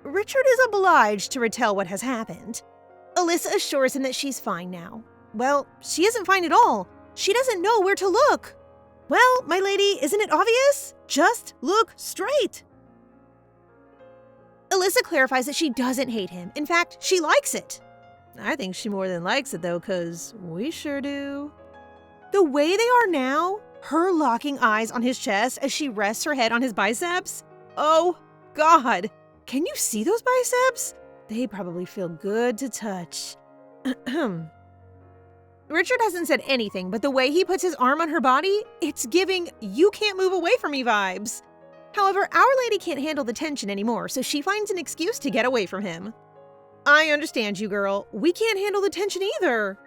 Richard is obliged to retell what has happened. Alyssa assures him that she's fine now. Well, she isn't fine at all. She doesn't know where to look. Well, my lady, isn't it obvious? Just look straight. Alyssa clarifies that she doesn't hate him. In fact, she likes it. I think she more than likes it though, cause we sure do. The way they are now, her locking eyes on his chest as she rests her head on his biceps. Oh, God. Can you see those biceps? They probably feel good to touch. Richard hasn't said anything, but the way he puts his arm on her body, it's giving "you can't move away from me" vibes. However, Our Lady can't handle the tension anymore, so she finds an excuse to get away from him. I understand you, girl. We can't handle the tension either.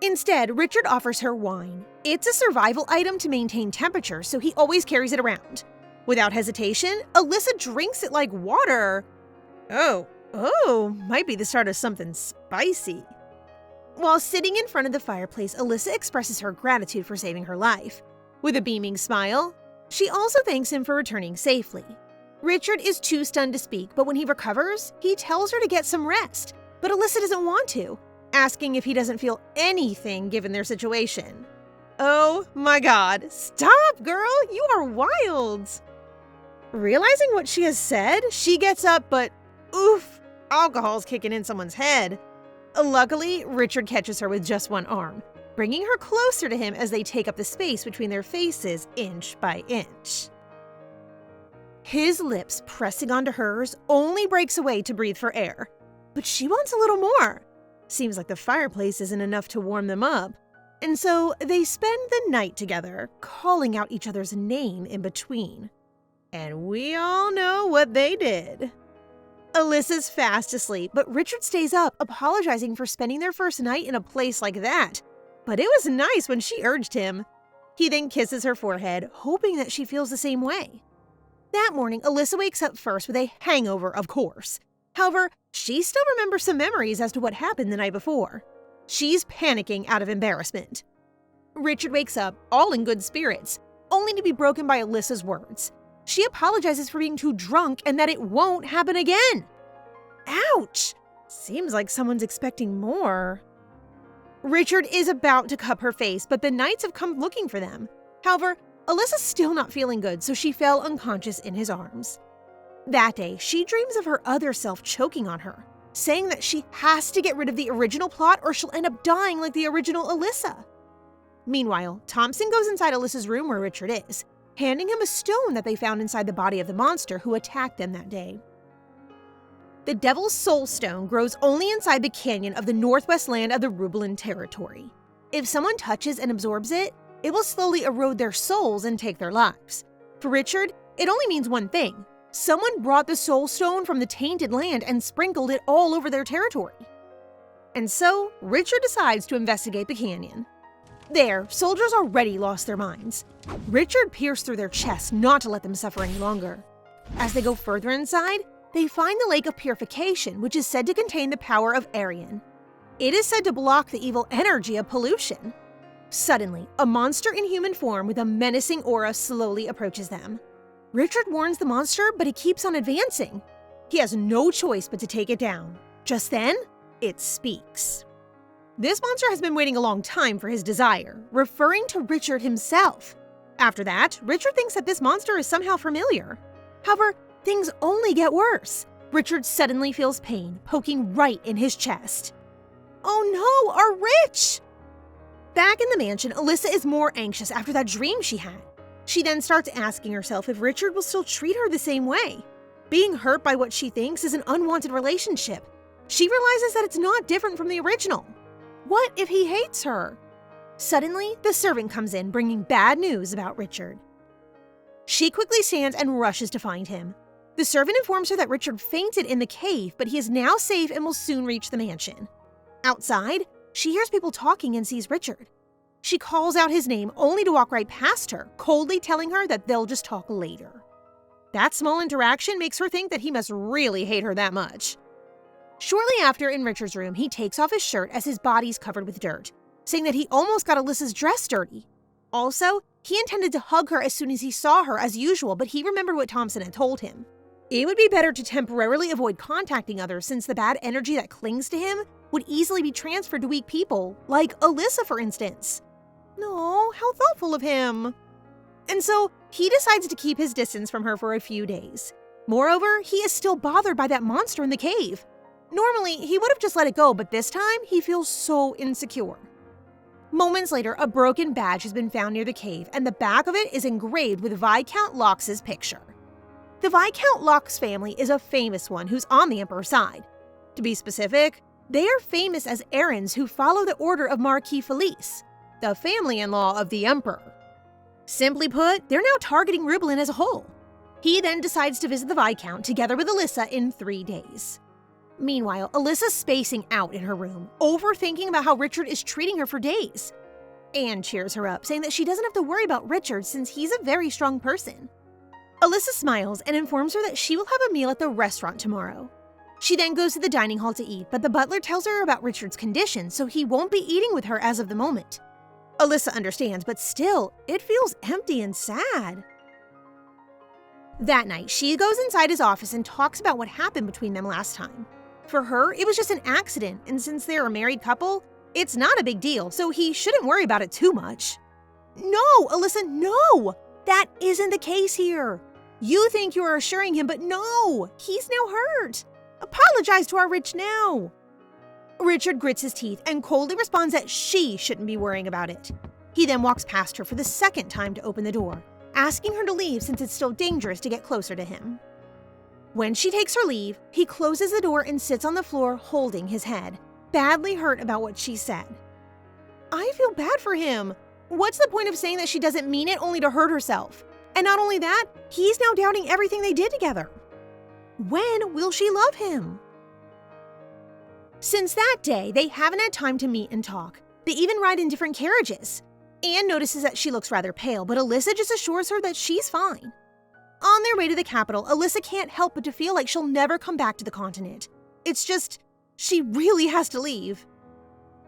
Instead, Richard offers her wine. It's a survival item to maintain temperature, so he always carries it around. Without hesitation, Alyssa drinks it like water. Oh, might be the start of something spicy. While sitting in front of the fireplace, Alyssa expresses her gratitude for saving her life. With a beaming smile, she also thanks him for returning safely. Richard is too stunned to speak, but when he recovers, he tells her to get some rest. But Alyssa doesn't want to, asking if he doesn't feel anything given their situation. Oh my God, stop, girl, you are wild. Realizing what she has said, she gets up, but oof, alcohol's kicking in someone's head. Luckily, Richard catches her with just one arm, bringing her closer to him as they take up the space between their faces inch by inch. His lips pressing onto hers only breaks away to breathe for air, but she wants a little more. Seems like the fireplace isn't enough to warm them up, and so they spend the night together, calling out each other's name in between. And we all know what they did. Alyssa's fast asleep, but Richard stays up, apologizing for spending their first night in a place like that. But it was nice when she urged him. He then kisses her forehead, hoping that she feels the same way. That morning, Alyssa wakes up first with a hangover, of course. However, she still remembers some memories as to what happened the night before. She's panicking out of embarrassment. Richard wakes up, all in good spirits, only to be broken by Alyssa's words. She apologizes for being too drunk and that it won't happen again. Ouch! Seems like someone's expecting more. Richard is about to cup her face, but the knights have come looking for them. However, Alyssa's still not feeling good, so she fell unconscious in his arms. That day, she dreams of her other self choking on her, saying that she has to get rid of the original plot or she'll end up dying like the original Elisha. Meanwhile, Thompson goes inside Alyssa's room where Richard is, handing him a stone that they found inside the body of the monster who attacked them that day. The Devil's Soul Stone grows only inside the canyon of the northwest land of the Rubelan territory. If someone touches and absorbs it, it will slowly erode their souls and take their lives. For Richard, it only means one thing. Someone brought the Soul Stone from the tainted land and sprinkled it all over their territory. And so, Richard decides to investigate the canyon. There, soldiers already lost their minds. Richard pierced through their chests not to let them suffer any longer. As they go further inside, they find the Lake of Purification, which is said to contain the power of Arian. It is said to block the evil energy of pollution. Suddenly, a monster in human form with a menacing aura slowly approaches them. Richard warns the monster, but it keeps on advancing. He has no choice but to take it down. Just then, it speaks. This monster has been waiting a long time for his desire, referring to Richard himself. After that, Richard thinks that this monster is somehow familiar. However, things only get worse. Richard suddenly feels pain poking right in his chest. Oh no, our Rich! Back in the mansion, Alyssa is more anxious after that dream she had. She then starts asking herself if Richard will still treat her the same way. Being hurt by what she thinks is an unwanted relationship. She realizes that it's not different from the original. What if he hates her? Suddenly, the servant comes in bringing bad news about Richard. She quickly stands and rushes to find him. The servant informs her that Richard fainted in the cave, but he is now safe and will soon reach the mansion. Outside, she hears people talking and sees Richard. She calls out his name only to walk right past her, coldly telling her that they'll just talk later. That small interaction makes her think that he must really hate her that much. Shortly after, in Richard's room, he takes off his shirt as his body's covered with dirt, saying that he almost got Alyssa's dress dirty. Also, he intended to hug her as soon as he saw her as usual, but he remembered what Thompson had told him. It would be better to temporarily avoid contacting others since the bad energy that clings to him would easily be transferred to weak people, like Elisha, for instance. No, how thoughtful of him. And so, he decides to keep his distance from her for a few days. Moreover, he is still bothered by that monster in the cave. Normally, he would have just let it go, but this time, he feels so insecure. Moments later, a broken badge has been found near the cave, and the back of it is engraved with Viscount Lox's picture. The Viscount Lox family is a famous one who's on the Emperor's side. To be specific, they are famous as Arryns who follow the order of Marquis Felice, the family-in-law of the Emperor. Simply put, they're now targeting Rubelan as a whole. He then decides to visit the Viscount together with Elisha in 3 days. Meanwhile, Alyssa's spacing out in her room, overthinking about how Richard is treating her for days. Anne cheers her up, saying that she doesn't have to worry about Richard since he's a very strong person. Alyssa smiles and informs her that she will have a meal at the restaurant tomorrow. She then goes to the dining hall to eat, but the butler tells her about Richard's condition, so he won't be eating with her as of the moment. Alyssa understands, but still, it feels empty and sad. That night, she goes inside his office and talks about what happened between them last time. For her, it was just an accident, and since they're a married couple, it's not a big deal, so he shouldn't worry about it too much. No, Alyssa, no! That isn't the case here. You think you are assuring him, but no, he's now hurt. Apologize to our Rich now. Richard grits his teeth and coldly responds that she shouldn't be worrying about it. He then walks past her for the second time to open the door, asking her to leave since it's still dangerous to get closer to him. When she takes her leave, he closes the door and sits on the floor holding his head, badly hurt about what she said. I feel bad for him. What's the point of saying that she doesn't mean it only to hurt herself? And not only that, he's now doubting everything they did together. When will she love him? Since that day, they haven't had time to meet and talk. They even ride in different carriages. Anne notices that she looks rather pale, but Alyssa just assures her that she's fine. On their way to the capital, Alyssa can't help but to feel like she'll never come back to the continent. It's just, she really has to leave.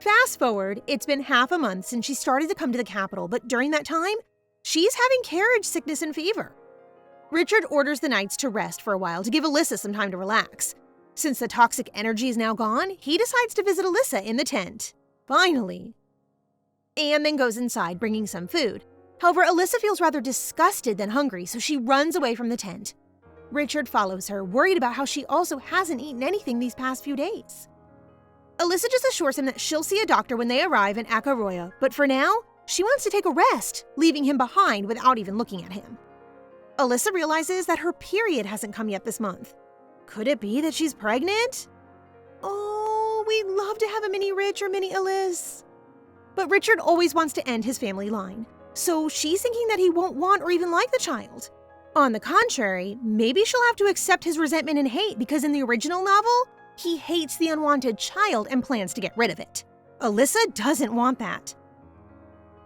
Fast forward, it's been half a month since she started to come to the capital, but during that time, she's having carriage sickness and fever. Richard orders the knights to rest for a while to give Alyssa some time to relax. Since the toxic energy is now gone, he decides to visit Alyssa in the tent. Finally. Anne then goes inside, bringing some food. However, Alyssa feels rather disgusted than hungry, so she runs away from the tent. Richard follows her, worried about how she also hasn't eaten anything these past few days. Alyssa just assures him that she'll see a doctor when they arrive in Akaroya, but for now, she wants to take a rest, leaving him behind without even looking at him. Alyssa realizes that her period hasn't come yet this month. Could it be that she's pregnant? Oh, we'd love to have a mini Rich or mini Alyssa. But Richard always wants to end his family line, so she's thinking that he won't want or even like the child. On the contrary, maybe she'll have to accept his resentment and hate because in the original novel, he hates the unwanted child and plans to get rid of it. Alyssa doesn't want that.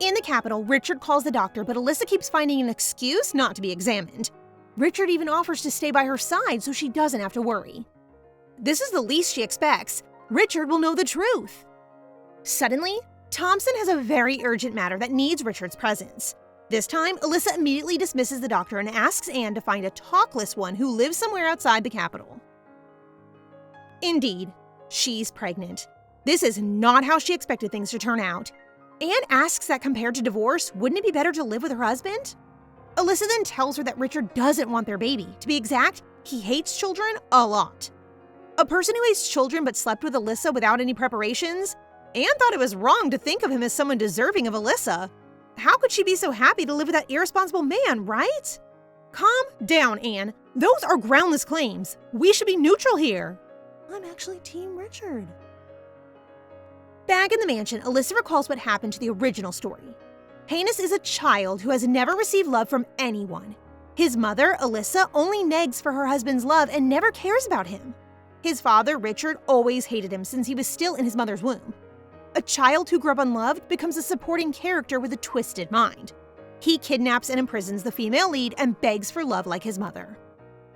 In the capital, Richard calls the doctor, but Alyssa keeps finding an excuse not to be examined. Richard even offers to stay by her side so she doesn't have to worry. This is the least she expects. Richard will know the truth. Suddenly, Thompson has a very urgent matter that needs Richard's presence. This time, Alyssa immediately dismisses the doctor and asks Anne to find a talkless one who lives somewhere outside the capital. Indeed, she's pregnant. This is not how she expected things to turn out. Anne asks that compared to divorce, wouldn't it be better to live with her husband? Alyssa then tells her that Richard doesn't want their baby. To be exact, he hates children a lot. A person who hates children but slept with Alyssa without any preparations? Anne thought it was wrong to think of him as someone deserving of Alyssa. How could she be so happy to live with that irresponsible man, right? Calm down, Anne. Those are groundless claims. We should be neutral here. I'm actually Team Richard. Back in the mansion, Alyssa recalls what happened to the original story. Hannes is a child who has never received love from anyone. His mother, Alyssa, only negs for her husband's love and never cares about him. His father, Richard, always hated him since he was still in his mother's womb. A child who grew up unloved becomes a supporting character with a twisted mind. He kidnaps and imprisons the female lead and begs for love like his mother.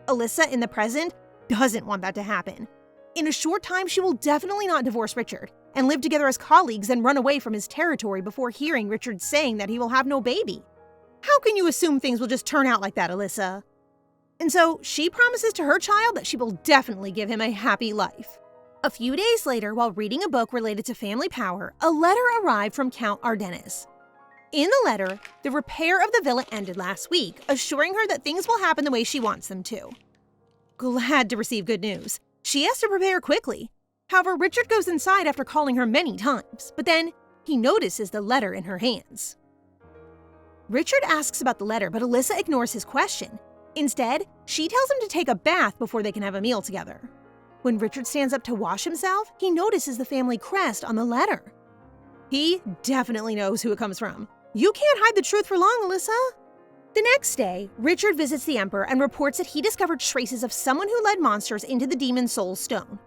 Alyssa, in the present, doesn't want that to happen. In a short time, she will definitely not divorce Richard and live together as colleagues and run away from his territory before hearing Richard saying that he will have no baby. How can you assume things will just turn out like that, Alyssa? And so she promises to her child that she will definitely give him a happy life. A few days later, while reading a book related to family power, a letter arrived from Count Ardennes. In the letter, the repair of the villa ended last week, assuring her that things will happen the way she wants them to. Glad to receive good news. She has to prepare quickly. However, Richard goes inside after calling her many times, but then he notices the letter in her hands. Richard asks about the letter, but Alyssa ignores his question. Instead, she tells him to take a bath before they can have a meal together. When Richard stands up to wash himself, he notices the family crest on the letter. He definitely knows who it comes from. You can't hide the truth for long, Alyssa. The next day, Richard visits the Emperor and reports that he discovered traces of someone who led monsters into the Demon Soul Stone.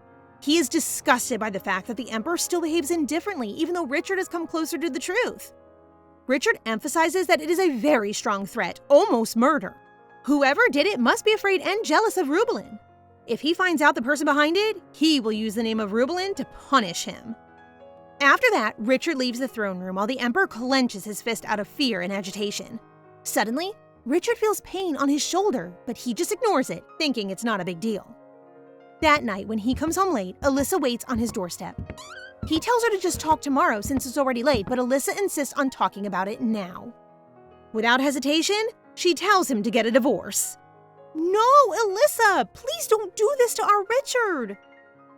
He is disgusted by the fact that the Emperor still behaves indifferently, even though Richard has come closer to the truth. Richard emphasizes that it is a very strong threat, almost murder. Whoever did it must be afraid and jealous of Rubelin. If he finds out the person behind it, he will use the name of Rubelin to punish him. After that, Richard leaves the throne room while the Emperor clenches his fist out of fear and agitation. Suddenly, Richard feels pain on his shoulder, but he just ignores it, thinking it's not a big deal. That night, when he comes home late, Alyssa waits on his doorstep. He tells her to just talk tomorrow since it's already late, but Alyssa insists on talking about it now. Without hesitation, she tells him to get a divorce. No, Alyssa, please don't do this to our Richard.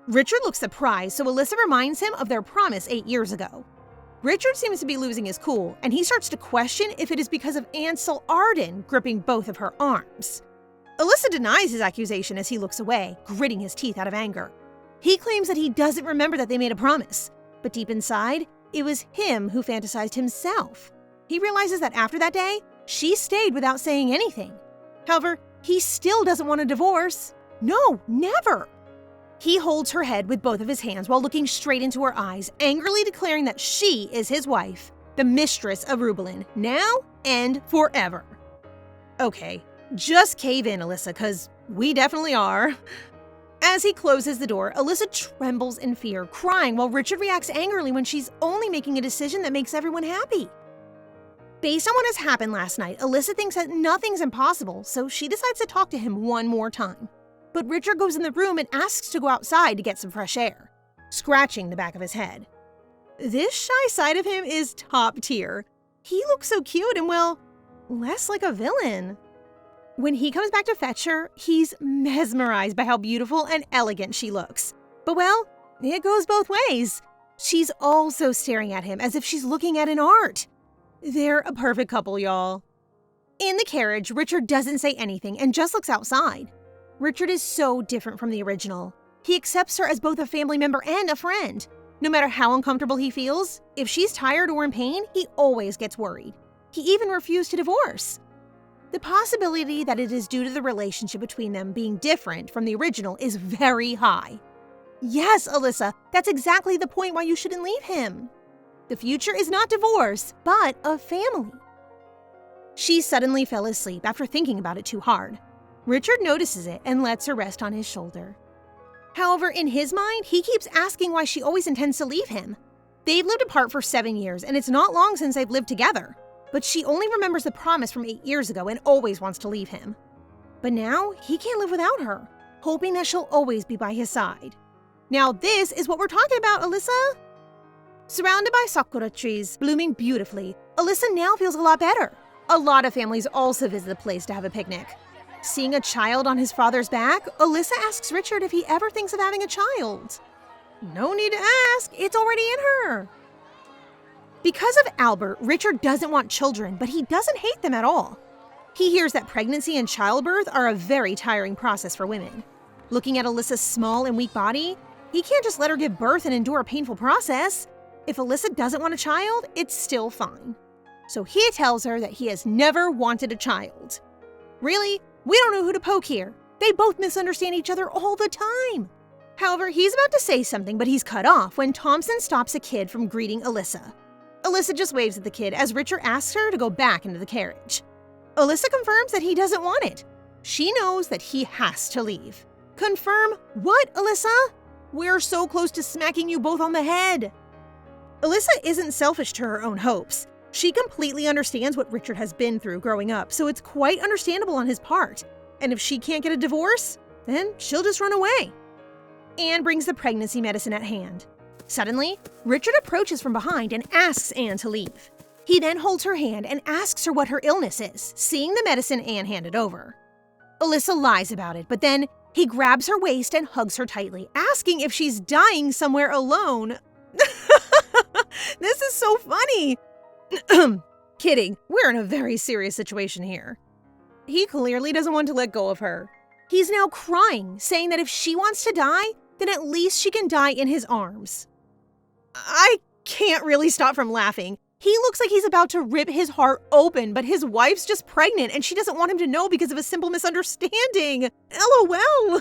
Richard looks surprised, so Alyssa reminds him of their promise 8 years ago. Richard seems to be losing his cool, and he starts to question if it is because of Ansel Arden gripping both of her arms. Alyssa denies his accusation as he looks away, gritting his teeth out of anger. He claims that he doesn't remember that they made a promise, but deep inside, it was him who fantasized himself. He realizes that after that day, She stayed without saying anything. However, he still doesn't want a divorce. No, never. He holds her head with both of his hands while looking straight into her eyes, angrily declaring that she is his wife, the mistress of Rubelin, now and forever. Okay, just cave in, Elisha, because we definitely are. As he closes the door, Elisha trembles in fear, crying while Richard reacts angrily when she's only making a decision that makes everyone happy. Based on what has happened last night, Elisha thinks that nothing's impossible, so she decides to talk to him one more time. But Richard goes in the room and asks to go outside to get some fresh air, scratching the back of his head. This shy side of him is top tier. He looks so cute and, well, less like a villain. When he comes back to fetch her, he's mesmerized by how beautiful and elegant she looks. But well, it goes both ways. She's also staring at him as if she's looking at an art. They're a perfect couple, y'all. In the carriage, Richard doesn't say anything and just looks outside. Richard is so different from the original. He accepts her as both a family member and a friend. No matter how uncomfortable he feels, if she's tired or in pain, he always gets worried. He even refused to divorce. The possibility that it is due to the relationship between them being different from the original is very high. Yes, Elisha, that's exactly the point why you shouldn't leave him. The future is not divorce, but a family. She suddenly fell asleep after thinking about it too hard. Richard notices it and lets her rest on his shoulder. However, in his mind, he keeps asking why she always intends to leave him. They've lived apart for 7 years, and it's not long since they've lived together. But she only remembers the promise from 8 years ago and always wants to leave him. But now, he can't live without her, hoping that she'll always be by his side. Now this is what we're talking about, Elisha. Surrounded by sakura trees blooming beautifully, Elisha now feels a lot better. A lot of families also visit the place to have a picnic. Seeing a child on his father's back, Elisha asks Richard if he ever thinks of having a child. No need to ask, it's already in her. Because of Albert, Richard doesn't want children, but he doesn't hate them at all. He hears that pregnancy and childbirth are a very tiring process for women. Looking at Elisha's small and weak body, he can't just let her give birth and endure a painful process. If Elisha doesn't want a child, it's still fine. So he tells her that he has never wanted a child. Really? We don't know who to poke here. They both misunderstand each other all the time. However, he's about to say something, but he's cut off when Thompson stops a kid from greeting Elisha. Elisha just waves at the kid as Richard asks her to go back into the carriage. Elisha confirms that he doesn't want it. She knows that he has to leave. Confirm what, Elisha? We're so close to smacking you both on the head. Elisha isn't selfish to her own hopes. She completely understands what Richard has been through growing up, so it's quite understandable on his part. And if she can't get a divorce, then she'll just run away. Anne brings the pregnancy medicine at hand. Suddenly, Richard approaches from behind and asks Anne to leave. He then holds her hand and asks her what her illness is, seeing the medicine Anne handed over. Elisha lies about it, but then he grabs her waist and hugs her tightly, asking if she's dying somewhere alone. This is so funny. Kidding, we're in a very serious situation here. He clearly doesn't want to let go of her. He's now crying, saying that if she wants to die, then at least she can die in his arms. I can't really stop from laughing. He looks like he's about to rip his heart open, but his wife's just pregnant and she doesn't want him to know because of a simple misunderstanding. LOL.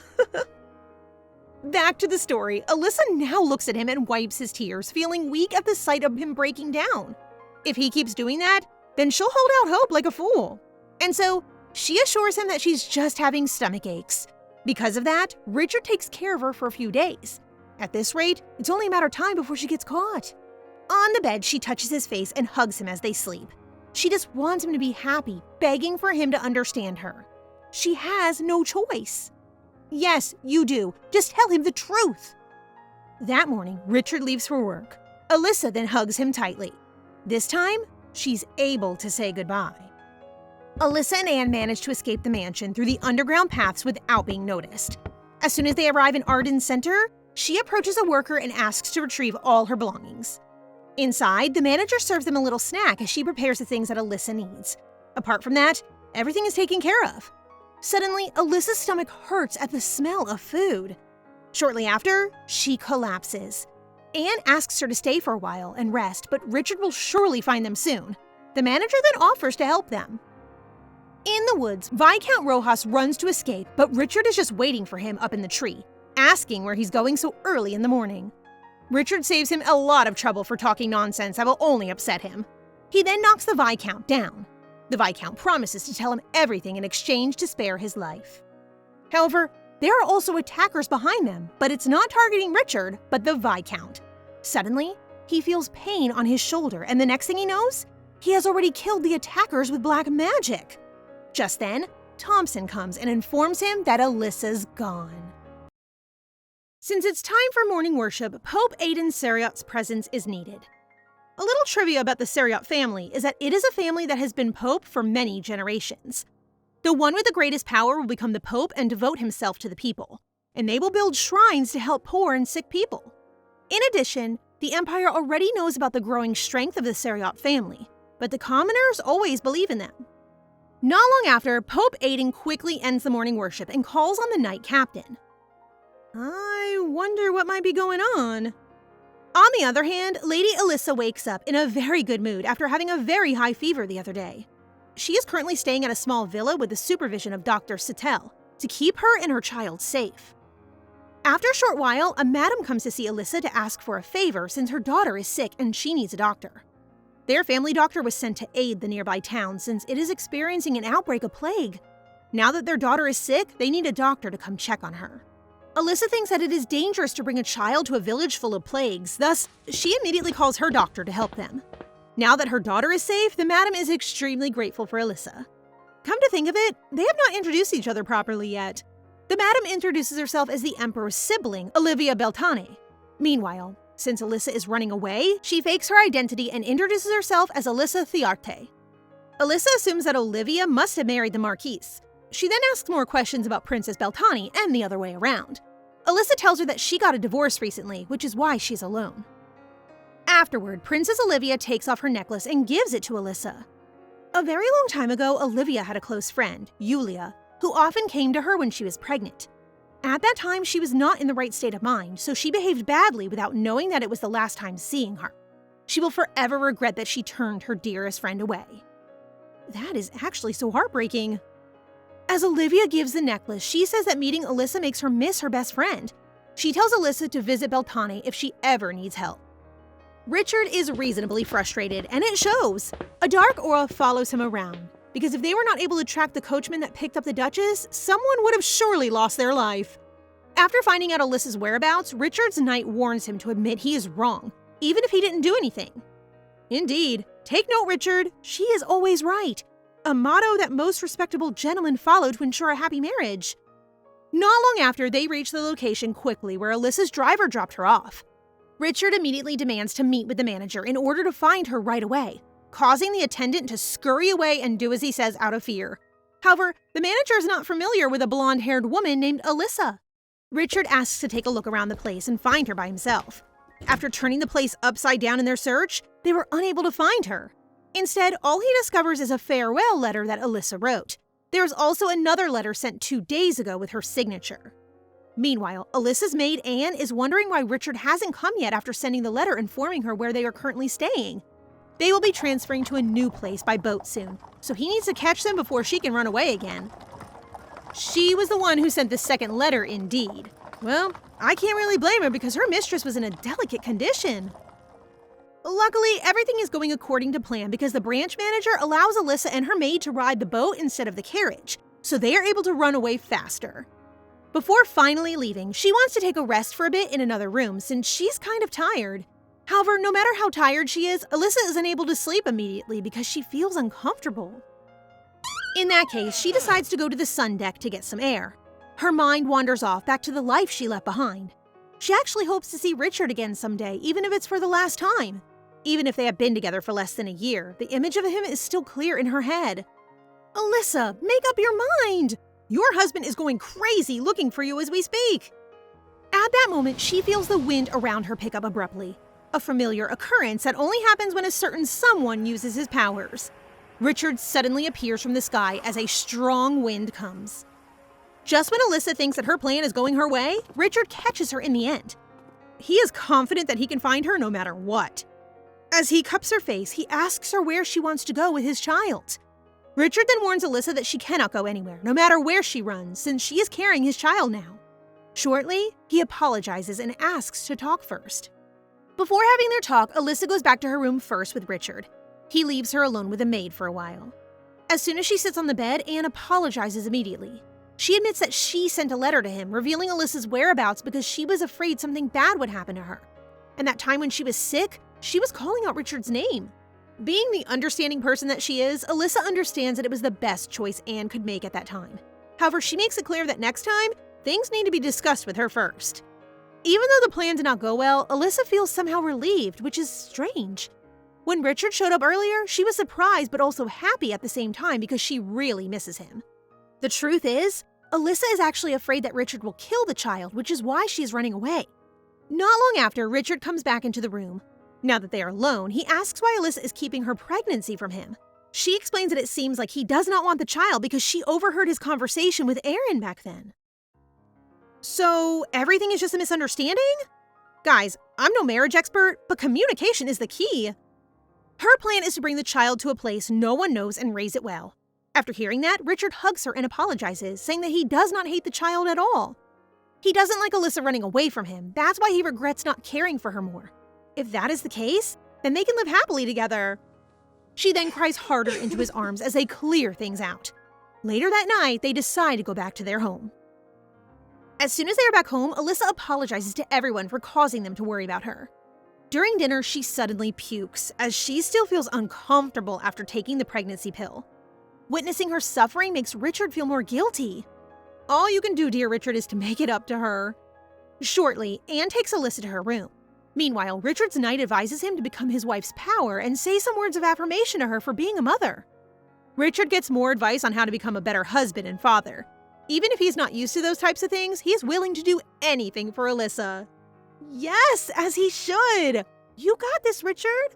Back to the story, Elisha now looks at him and wipes his tears, feeling weak at the sight of him breaking down. If he keeps doing that, then she'll hold out hope like a fool. And so, she assures him that she's just having stomach aches. Because of that, Richard takes care of her for a few days. At this rate, it's only a matter of time before she gets caught. On the bed, she touches his face and hugs him as they sleep. She just wants him to be happy, begging for him to understand her. She has no choice. Yes, you do. Just tell him the truth. That morning, Richard leaves for work. Elisha then hugs him tightly. This time, she's able to say goodbye. Elisha and Anne manage to escape the mansion through the underground paths without being noticed. As soon as they arrive in Arden's center, she approaches a worker and asks to retrieve all her belongings. Inside, the manager serves them a little snack as she prepares the things that Elisha needs. Apart from that, everything is taken care of. Suddenly, Alyssa's stomach hurts at the smell of food. Shortly after, she collapses. Anne asks her to stay for a while and rest, but Richard will surely find them soon. The manager then offers to help them. In the woods, Viscount Rojas runs to escape, but Richard is just waiting for him up in the tree, asking where he's going so early in the morning. Richard saves him a lot of trouble for talking nonsense that will only upset him. He then knocks the Viscount down. The Viscount promises to tell him everything in exchange to spare his life. However, there are also attackers behind them, but it's not targeting Richard, but the Viscount. Suddenly, he feels pain on his shoulder, and the next thing he knows, he has already killed the attackers with black magic. Just then, Thompson comes and informs him that Elissa's gone. Since it's time for morning worship, Pope Aidan Seriot's presence is needed. A little trivia about the Seriot family is that it is a family that has been pope for many generations. The one with the greatest power will become the pope and devote himself to the people, and they will build shrines to help poor and sick people. In addition, the empire already knows about the growing strength of the Seriot family, but the commoners always believe in them. Not long after, Pope Aidan quickly ends the morning worship and calls on the knight captain. I wonder what might be going on. On the other hand, Lady Elisha wakes up in a very good mood after having a very high fever the other day. She is currently staying at a small villa with the supervision of Dr. Sittel to keep her and her child safe. After a short while, a madam comes to see Elisha to ask for a favor since her daughter is sick and she needs a doctor. Their family doctor was sent to aid the nearby town since it is experiencing an outbreak of plague. Now that their daughter is sick, they need a doctor to come check on her. Elisha thinks that it is dangerous to bring a child to a village full of plagues, thus, she immediately calls her doctor to help them. Now that her daughter is safe, the madam is extremely grateful for Elisha. Come to think of it, they have not introduced each other properly yet. The madam introduces herself as the emperor's sibling, Olivia Beltane. Meanwhile, since Elisha is running away, she fakes her identity and introduces herself as Elisha Thearte. Elisha assumes that Olivia must have married the Marquise. She then asks more questions about Princess Beltane and the other way around. Elisha tells her that she got a divorce recently, which is why she's alone. Afterward, Princess Olivia takes off her necklace and gives it to Elisha. A very long time ago, Olivia had a close friend, Yulia, who often came to her when she was pregnant. At that time, she was not in the right state of mind, so she behaved badly without knowing that it was the last time seeing her. She will forever regret that she turned her dearest friend away. That is actually so heartbreaking. As Olivia gives the necklace, she says that meeting Elisha makes her miss her best friend. She tells Elisha to visit Beltane if she ever needs help. Richard is reasonably frustrated, and it shows. A dark aura follows him around, because if they were not able to track the coachman that picked up the Duchess, someone would have surely lost their life. After finding out Elisha's whereabouts, Richard's knight warns him to admit he is wrong, even if he didn't do anything. Indeed, take note, Richard, she is always right. A motto that most respectable gentlemen follow to ensure a happy marriage. Not long after, they reach the location quickly where Elisha's driver dropped her off. Richard immediately demands to meet with the manager in order to find her right away, causing the attendant to scurry away and do as he says out of fear. However, the manager is not familiar with a blonde-haired woman named Elisha. Richard asks to take a look around the place and find her by himself. After turning the place upside down in their search, they were unable to find her. Instead, all he discovers is a farewell letter that Elisha wrote. There is also another letter sent 2 days ago with her signature. Meanwhile, Elisha's maid Anne is wondering why Richard hasn't come yet after sending the letter informing her where they are currently staying. They will be transferring to a new place by boat soon, so he needs to catch them before she can run away again. She was the one who sent the second letter indeed. Well, I can't really blame her because her mistress was in a delicate condition. Luckily, everything is going according to plan because the branch manager allows Elisha and her maid to ride the boat instead of the carriage, so they are able to run away faster. Before finally leaving, she wants to take a rest for a bit in another room since she's kind of tired. However, no matter how tired she is, Elisha isn't able to sleep immediately because she feels uncomfortable. In that case, she decides to go to the sun deck to get some air. Her mind wanders off back to the life she left behind. She actually hopes to see Richard again someday, even if it's for the last time. Even if they have been together for less than a year, the image of him is still clear in her head. Elisha, make up your mind! Your husband is going crazy looking for you as we speak. At that moment, she feels the wind around her pick up abruptly. A familiar occurrence that only happens when a certain someone uses his powers. Richard suddenly appears from the sky as a strong wind comes. Just when Elisha thinks that her plan is going her way, Richard catches her in the end. He is confident that he can find her no matter what. As he cups her face, he asks her where she wants to go with his child. Richard then warns Elisha that she cannot go anywhere, no matter where she runs, since she is carrying his child now. Shortly, he apologizes and asks to talk first. Before having their talk, Elisha goes back to her room first with Richard. He leaves her alone with a maid for a while. As soon as she sits on the bed, Anne apologizes immediately. She admits that she sent a letter to him, revealing Alyssa's whereabouts because she was afraid something bad would happen to her. And that time when she was sick, she was calling out Richard's name. Being the understanding person that she is, Elisha understands that it was the best choice Anne could make at that time. However, she makes it clear that next time, things need to be discussed with her first. Even though the plan did not go well, Elisha feels somehow relieved, which is strange. When Richard showed up earlier, she was surprised but also happy at the same time because she really misses him. The truth is, Elisha is actually afraid that Richard will kill the child, which is why she is running away. Not long after, Richard comes back into the room. Now that they are alone, he asks why Elisha is keeping her pregnancy from him. She explains that it seems like he does not want the child because she overheard his conversation with Aaron back then. So, everything is just a misunderstanding? Guys, I'm no marriage expert, but communication is the key. Her plan is to bring the child to a place no one knows and raise it well. After hearing that, Richard hugs her and apologizes, saying that he does not hate the child at all. He doesn't like Elisha running away from him. That's why he regrets not caring for her more. If that is the case, then they can live happily together. She then cries harder into his arms as they clear things out. Later that night, they decide to go back to their home. As soon as they are back home, Elisha apologizes to everyone for causing them to worry about her. During dinner, she suddenly pukes, as she still feels uncomfortable after taking the pregnancy pill. Witnessing her suffering makes Richard feel more guilty. All you can do, dear Richard, is to make it up to her. Shortly, Anne takes Elisha to her room. Meanwhile, Richard's knight advises him to become his wife's power and say some words of affirmation to her for being a mother. Richard gets more advice on how to become a better husband and father. Even if he's not used to those types of things, he is willing to do anything for Elisha. Yes, as he should! You got this, Richard!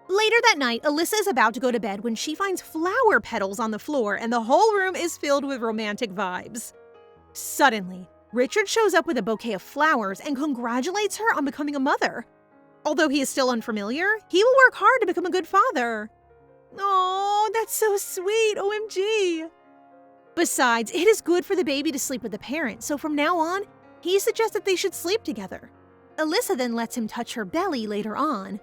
Later that night, Elisha is about to go to bed when she finds flower petals on the floor and the whole room is filled with romantic vibes. Suddenly, Richard shows up with a bouquet of flowers and congratulates her on becoming a mother. Although he is still unfamiliar, he will work hard to become a good father. Oh, that's so sweet, OMG! Besides, it is good for the baby to sleep with the parent, so from now on, he suggests that they should sleep together. Elisha then lets him touch her belly later on.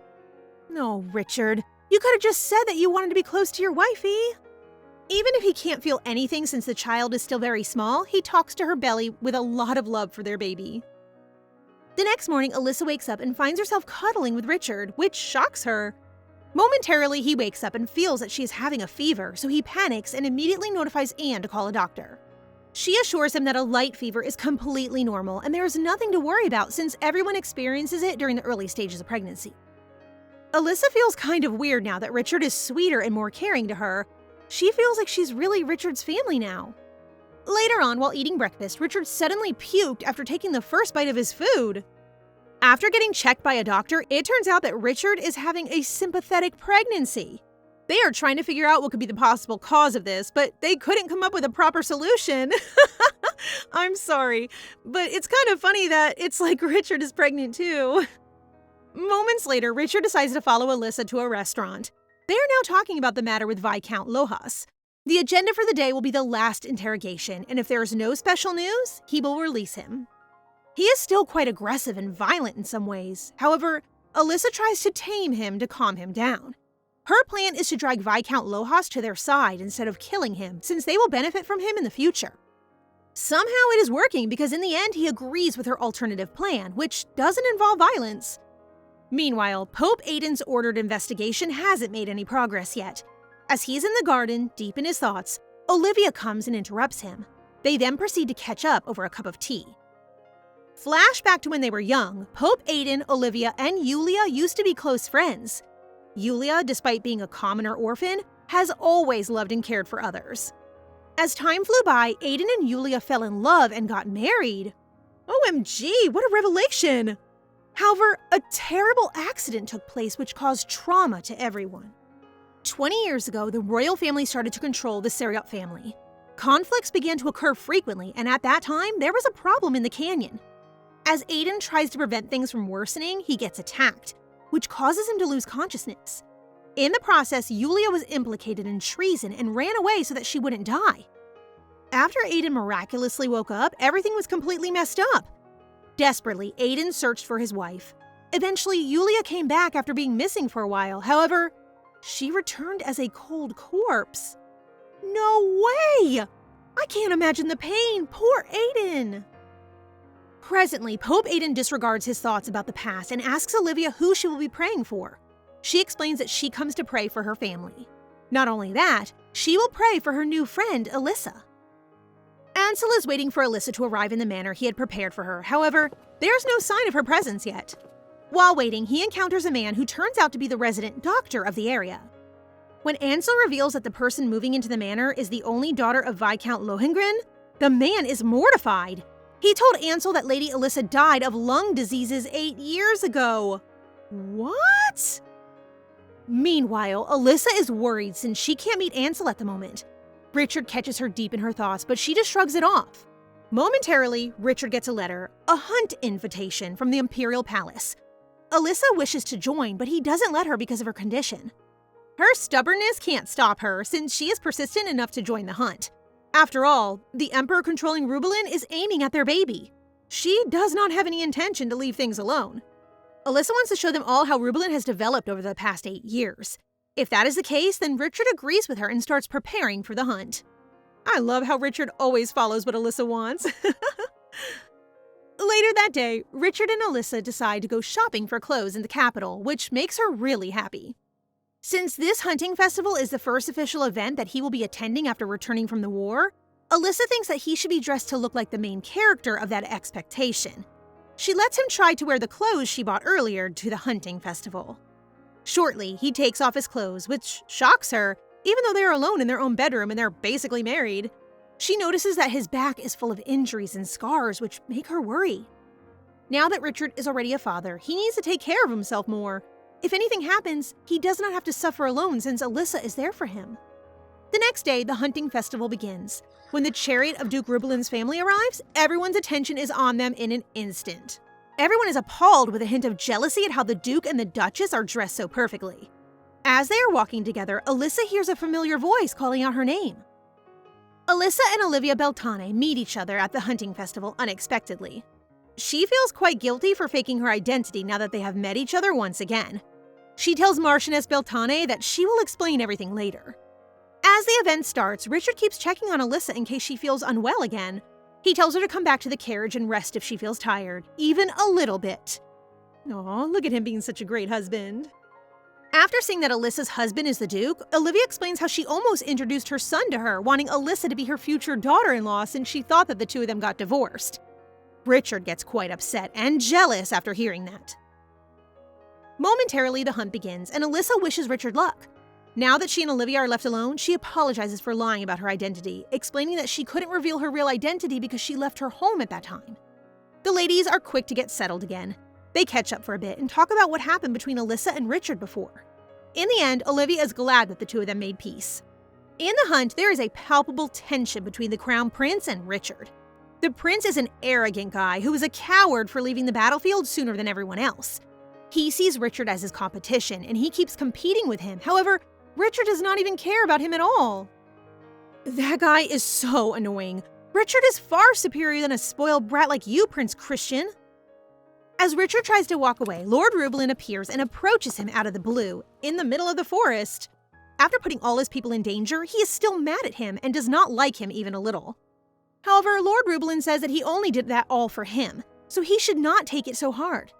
No, Richard, you could have just said that you wanted to be close to your wifey. Even if he can't feel anything since the child is still very small, he talks to her belly with a lot of love for their baby. The next morning, Elisha wakes up and finds herself cuddling with Richard, which shocks her. Momentarily, he wakes up and feels that she is having a fever, so he panics and immediately notifies Anne to call a doctor. She assures him that a light fever is completely normal and there is nothing to worry about since everyone experiences it during the early stages of pregnancy. Elisha feels kind of weird now that Richard is sweeter and more caring to her. She feels like she's really Richard's family now. Later on, while eating breakfast, Richard suddenly puked after taking the first bite of his food. After getting checked by a doctor, it turns out that Richard is having a sympathetic pregnancy. They are trying to figure out what could be the possible cause of this, but they couldn't come up with a proper solution. I'm sorry, but it's kind of funny that it's like Richard is pregnant too. Moments later, Richard decides to follow Elisha to a restaurant. They are now talking about the matter with Viscount Lohas. The agenda for the day will be the last interrogation, and if there is no special news, he will release him. He is still quite aggressive and violent in some ways. However, Elisha tries to tame him to calm him down. Her plan is to drag Viscount Lohas to their side instead of killing him, since they will benefit from him in the future. Somehow it is working because in the end he agrees with her alternative plan, which doesn't involve violence. Meanwhile, Pope Aidan's ordered investigation hasn't made any progress yet. As he's in the garden, deep in his thoughts, Olivia comes and interrupts him. They then proceed to catch up over a cup of tea. Flash back to when they were young, Pope Aidan, Olivia, and Yulia used to be close friends. Yulia, despite being a commoner orphan, has always loved and cared for others. As time flew by, Aidan and Yulia fell in love and got married. OMG, what a revelation! However, a terrible accident took place which caused trauma to everyone. 20 years ago, the royal family started to control the Seriot family. Conflicts began to occur frequently, and at that time, there was a problem in the canyon. As Aidan tries to prevent things from worsening, he gets attacked, which causes him to lose consciousness. In the process, Yulia was implicated in treason and ran away so that she wouldn't die. After Aiden miraculously woke up, everything was completely messed up. Desperately, Aiden searched for his wife. Eventually, Yulia came back after being missing for a while. However, she returned as a cold corpse. No way! I can't imagine the pain. Poor Aiden. Presently, Pope Aiden disregards his thoughts about the past and asks Olivia who she will be praying for. She explains that she comes to pray for her family. Not only that, she will pray for her new friend, Elisha. Ansel is waiting for Elisha to arrive in the manor he had prepared for her. However, there's no sign of her presence yet. While waiting, he encounters a man who turns out to be the resident doctor of the area. When Ansel reveals that the person moving into the manor is the only daughter of Viscount Lohengrin, the man is mortified. He told Ansel that Lady Elisha died of lung diseases 8 years ago. What? Meanwhile, Elisha is worried since she can't meet Ansel at the moment. Richard catches her deep in her thoughts, but she just shrugs it off. Momentarily, Richard gets a letter, a hunt invitation from the Imperial Palace. Elisha wishes to join, but he doesn't let her because of her condition. Her stubbornness can't stop her since she is persistent enough to join the hunt. After all, the Emperor controlling Rubelin is aiming at their baby. She does not have any intention to leave things alone. Elisha wants to show them all how Rubelin has developed over the past 8 years. If that is the case, then Richard agrees with her and starts preparing for the hunt. I love how Richard always follows what Elisha wants. Later that day, Richard and Elisha decide to go shopping for clothes in the capital, which makes her really happy. Since this hunting festival is the first official event that he will be attending after returning from the war, Elisha thinks that he should be dressed to look like the main character of that expectation. She lets him try to wear the clothes she bought earlier to the hunting festival. Shortly, he takes off his clothes, which shocks her, even though they are alone in their own bedroom and they're basically married. She notices that his back is full of injuries and scars, which make her worry. Now that Richard is already a father, he needs to take care of himself more. If anything happens, he does not have to suffer alone since Elisha is there for him. The next day, the hunting festival begins. When the chariot of Duke Rubelin's family arrives, everyone's attention is on them in an instant. Everyone is appalled with a hint of jealousy at how the Duke and the Duchess are dressed so perfectly. As they are walking together, Elisha hears a familiar voice calling out her name. Elisha and Olivia Beltane meet each other at the hunting festival unexpectedly. She feels quite guilty for faking her identity now that they have met each other once again. She tells Marchioness Beltane that she will explain everything later. As the event starts, Richard keeps checking on Elisha in case she feels unwell again. He tells her to come back to the carriage and rest if she feels tired, even a little bit. Aw, look at him being such a great husband. After seeing that Elisha's husband is the Duke, Olivia explains how she almost introduced her son to her, wanting Elisha to be her future daughter-in-law since she thought that the two of them got divorced. Richard gets quite upset and jealous after hearing that. Momentarily, the hunt begins, and Elisha wishes Richard luck. Now that she and Olivia are left alone, she apologizes for lying about her identity, explaining that she couldn't reveal her real identity because she left her home at that time. The ladies are quick to get settled again. They catch up for a bit and talk about what happened between Elisha and Richard before. In the end, Olivia is glad that the two of them made peace. In the hunt, there is a palpable tension between the Crown Prince and Richard. The prince is an arrogant guy who is a coward for leaving the battlefield sooner than everyone else. He sees Richard as his competition, and he keeps competing with him. However, Richard does not even care about him at all. That guy is so annoying. Richard is far superior than a spoiled brat like you, Prince Christian. As Richard tries to walk away, Lord Rubelin appears and approaches him out of the blue, in the middle of the forest. After putting all his people in danger, he is still mad at him and does not like him even a little. However, Lord Rubelin says that he only did that all for him, so he should not take it so hard.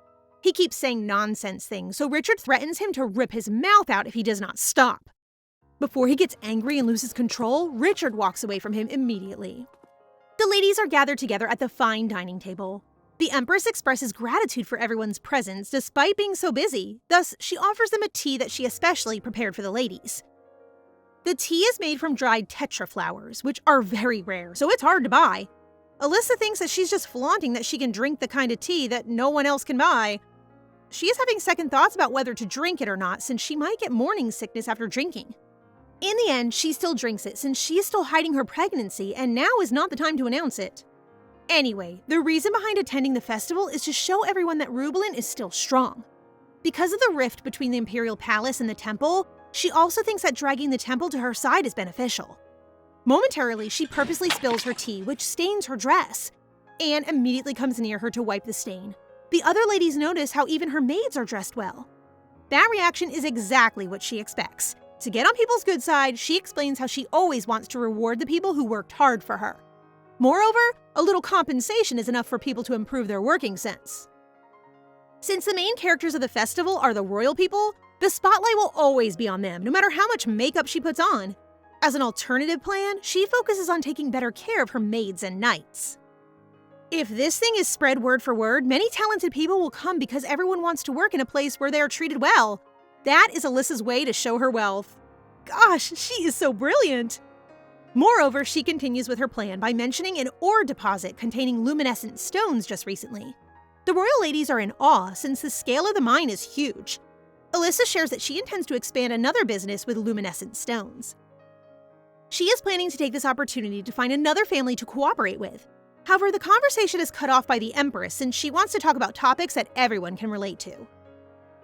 He keeps saying nonsense things, so Richard threatens him to rip his mouth out if he does not stop. Before he gets angry and loses control, Richard walks away from him immediately. The ladies are gathered together at the fine dining table. The Empress expresses gratitude for everyone's presence despite being so busy, thus she offers them a tea that she especially prepared for the ladies. The tea is made from dried tetra flowers, which are very rare, so it's hard to buy. Elisha thinks that she's just flaunting that she can drink the kind of tea that no one else can buy. She is having second thoughts about whether to drink it or not since she might get morning sickness after drinking. In the end, she still drinks it since she is still hiding her pregnancy and now is not the time to announce it. Anyway, the reason behind attending the festival is to show everyone that Rubelin is still strong. Because of the rift between the Imperial Palace and the temple, She also thinks that dragging the temple to her side is beneficial. Momentarily, she purposely spills her tea, which stains her dress. Anne immediately comes near her to wipe the stain. The other ladies notice how even her maids are dressed well. That reaction is exactly what she expects. To get on people's good side, she explains how she always wants to reward the people who worked hard for her. Moreover, a little compensation is enough for people to improve their working sense. Since the main characters of the festival are the royal people, the spotlight will always be on them, no matter how much makeup she puts on. As an alternative plan, she focuses on taking better care of her maids and knights. If this thing is spread word for word, many talented people will come because everyone wants to work in a place where they are treated well. That is Alyssa's way to show her wealth. Gosh, she is so brilliant! Moreover, she continues with her plan by mentioning an ore deposit containing luminescent stones just recently. The royal ladies are in awe since the scale of the mine is huge. Elisha shares that she intends to expand another business with luminescent stones. She is planning to take this opportunity to find another family to cooperate with. However, the conversation is cut off by the Empress since she wants to talk about topics that everyone can relate to.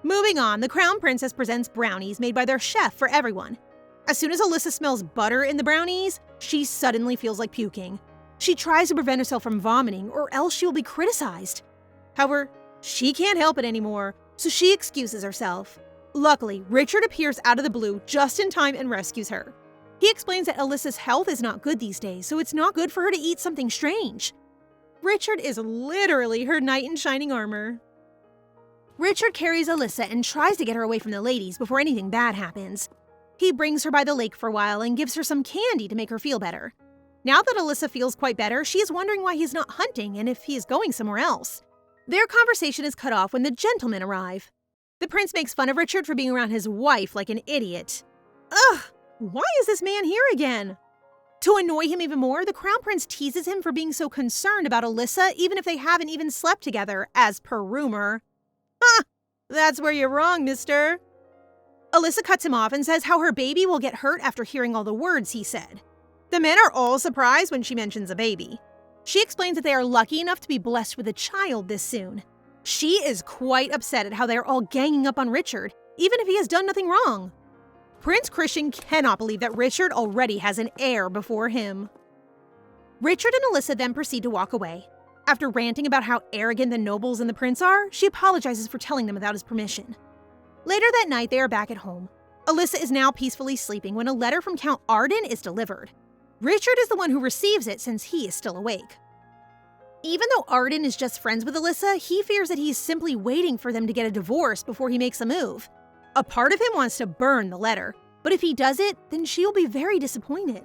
Moving on, the Crown Princess presents brownies made by their chef for everyone. As soon as Elisha smells butter in the brownies, she suddenly feels like puking. She tries to prevent herself from vomiting or else she will be criticized. However, she can't help it anymore, so she excuses herself. Luckily, Richard appears out of the blue just in time and rescues her. He explains that Alyssa's health is not good these days, so it's not good for her to eat something strange. Richard is literally her knight in shining armor. Richard carries Elisha and tries to get her away from the ladies before anything bad happens. He brings her by the lake for a while and gives her some candy to make her feel better. Now that Elisha feels quite better, she is wondering why he's not hunting and if he is going somewhere else. Their conversation is cut off when the gentlemen arrive. The prince makes fun of Richard for being around his wife like an idiot. Ugh! Why is this man here again? To annoy him even more, the crown prince teases him for being so concerned about Elisha even if they haven't even slept together, as per rumor. Ha! That's where you're wrong, mister. Elisha cuts him off and says how her baby will get hurt after hearing all the words he said. The men are all surprised when she mentions a baby. She explains that they are lucky enough to be blessed with a child this soon. She is quite upset at how they are all ganging up on Richard, even if he has done nothing wrong. Prince Christian cannot believe that Richard already has an heir before him. Richard and Elisha then proceed to walk away. After ranting about how arrogant the nobles and the prince are, she apologizes for telling them without his permission. Later that night, they are back at home. Elisha is now peacefully sleeping when a letter from Count Arden is delivered. Richard is the one who receives it since he is still awake. Even though Arden is just friends with Elisha, he fears that he is simply waiting for them to get a divorce before he makes a move. A part of him wants to burn the letter, but if he does it, then she will be very disappointed.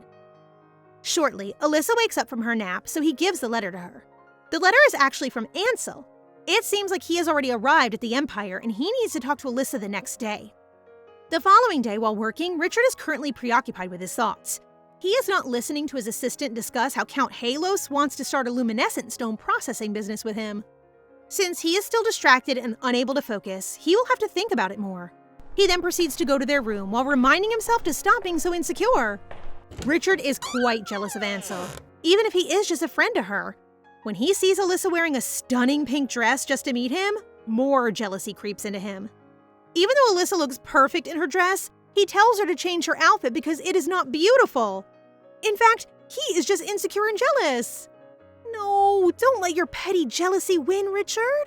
Shortly, Elisha wakes up from her nap, so he gives the letter to her. The letter is actually from Ansel. It seems like he has already arrived at the Empire and he needs to talk to Elisha the next day. The following day, while working, Richard is currently preoccupied with his thoughts. He is not listening to his assistant discuss how Count Halos wants to start a luminescent stone processing business with him. Since he is still distracted and unable to focus, he will have to think about it more. He then proceeds to go to their room while reminding himself to stop being so insecure. Richard is quite jealous of Ansel, even if he is just a friend to her. When he sees Elisha wearing a stunning pink dress just to meet him, more jealousy creeps into him. Even though Elisha looks perfect in her dress, he tells her to change her outfit because it is not beautiful. In fact, he is just insecure and jealous. No, don't let your petty jealousy win, Richard.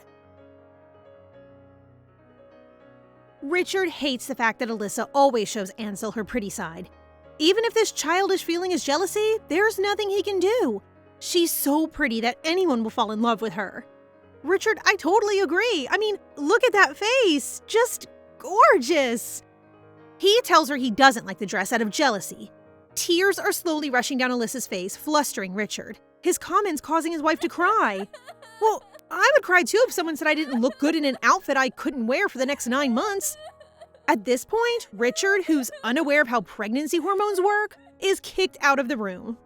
Richard hates the fact that Elisha always shows Ansel her pretty side. Even if this childish feeling is jealousy, there's nothing he can do. She's so pretty that anyone will fall in love with her. Richard, I totally agree. I mean, look at that face. Just gorgeous. He tells her he doesn't like the dress out of jealousy. Tears are slowly rushing down Alyssa's face, flustering Richard. His comments causing his wife to cry. Well, I would cry too if someone said I didn't look good in an outfit I couldn't wear for the next 9 months. At this point, Richard, who's unaware of how pregnancy hormones work, is kicked out of the room.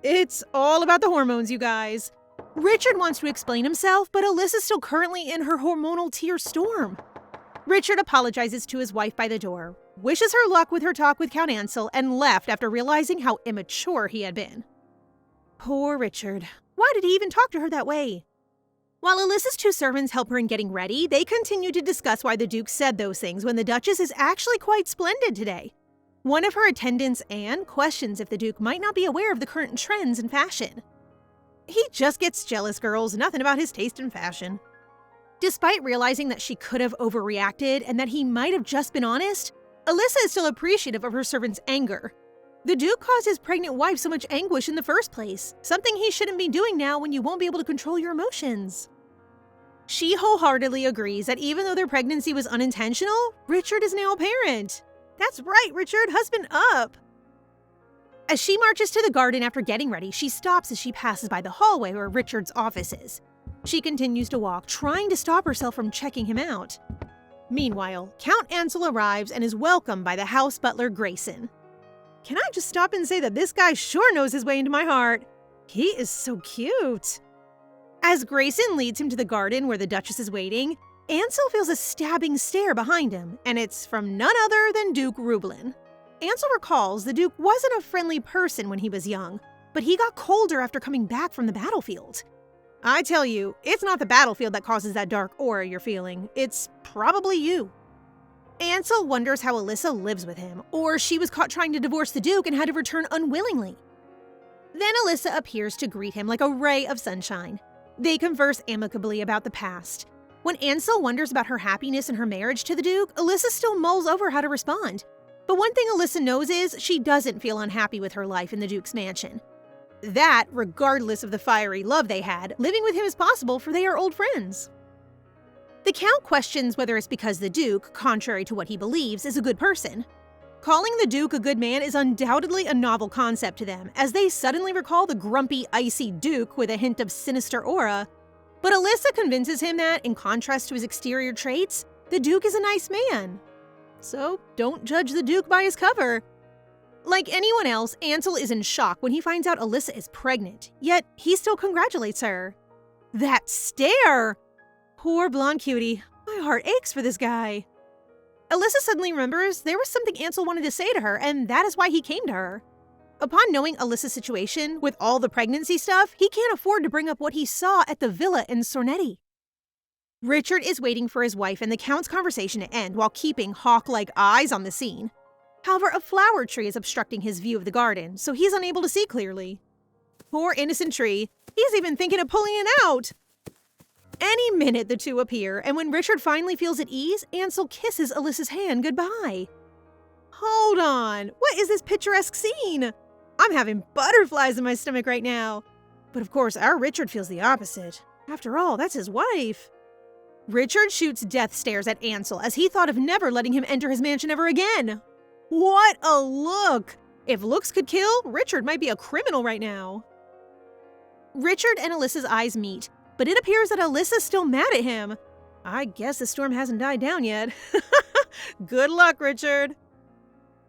It's all about the hormones, you guys. Richard wants to explain himself, but Alyssa's still currently in her hormonal tear storm. Richard apologizes to his wife by the door, wishes her luck with her talk with Count Ansel, and left after realizing how immature he had been. Poor Richard. Why did he even talk to her that way? While Alyssa's 2 servants help her in getting ready, they continue to discuss why the Duke said those things when the Duchess is actually quite splendid today. One of her attendants, Anne, questions if the Duke might not be aware of the current trends in fashion. He just gets jealous, girls, nothing about his taste in fashion. Despite realizing that she could have overreacted and that he might have just been honest, Elisha is still appreciative of her servant's anger. The Duke caused his pregnant wife so much anguish in the first place, something he shouldn't be doing now when you won't be able to control your emotions. She wholeheartedly agrees that even though their pregnancy was unintentional, Richard is now a parent. That's right, Richard, husband up! As she marches to the garden after getting ready, she stops as she passes by the hallway where Richard's office is. She continues to walk, trying to stop herself from checking him out. Meanwhile, Count Ansel arrives and is welcomed by the house butler Grayson. Can I just stop and say that this guy sure knows his way into my heart? He is so cute. As Grayson leads him to the garden where the Duchess is waiting, Ansel feels a stabbing stare behind him, and it's from none other than Duke Rublin. Ansel recalls the Duke wasn't a friendly person when he was young, but he got colder after coming back from the battlefield. I tell you, it's not the battlefield that causes that dark aura you're feeling. It's probably you. Ansel wonders how Elisha lives with him, or she was caught trying to divorce the Duke and had to return unwillingly. Then Elisha appears to greet him like a ray of sunshine. They converse amicably about the past. When Ansel wonders about her happiness in her marriage to the Duke, Elisha still mulls over how to respond. But one thing Elisha knows is she doesn't feel unhappy with her life in the Duke's mansion. That, regardless of the fiery love they had, living with him is possible for they are old friends. The Count questions whether it's because the Duke, contrary to what he believes, is a good person. Calling the Duke a good man is undoubtedly a novel concept to them, as they suddenly recall the grumpy, icy Duke with a hint of sinister aura. But Elisha convinces him that, in contrast to his exterior traits, the Duke is a nice man. So don't judge the Duke by his cover. Like anyone else, Ansel is in shock when he finds out Elisha is pregnant, yet he still congratulates her. That stare! Poor blonde cutie. My heart aches for this guy. Elisha suddenly remembers there was something Ansel wanted to say to her, and that is why he came to her. Upon knowing Elisha's situation, with all the pregnancy stuff, he can't afford to bring up what he saw at the villa in Sornetti. Richard is waiting for his wife and the Count's conversation to end while keeping hawk-like eyes on the scene. However, a flower tree is obstructing his view of the garden, so he's unable to see clearly. Poor innocent tree. He's even thinking of pulling it out. Any minute the two appear, and when Richard finally feels at ease, Ansel kisses Elisha's hand goodbye. Hold on, what is this picturesque scene? I'm having butterflies in my stomach right now. But of course, our Richard feels the opposite. After all, that's his wife. Richard shoots death stares at Ansel as he thought of never letting him enter his mansion ever again. What a look! If looks could kill, Richard might be a criminal right now. Richard and Elisha's eyes meet, but it appears that Elisha's still mad at him. I guess the storm hasn't died down yet. Good luck, Richard.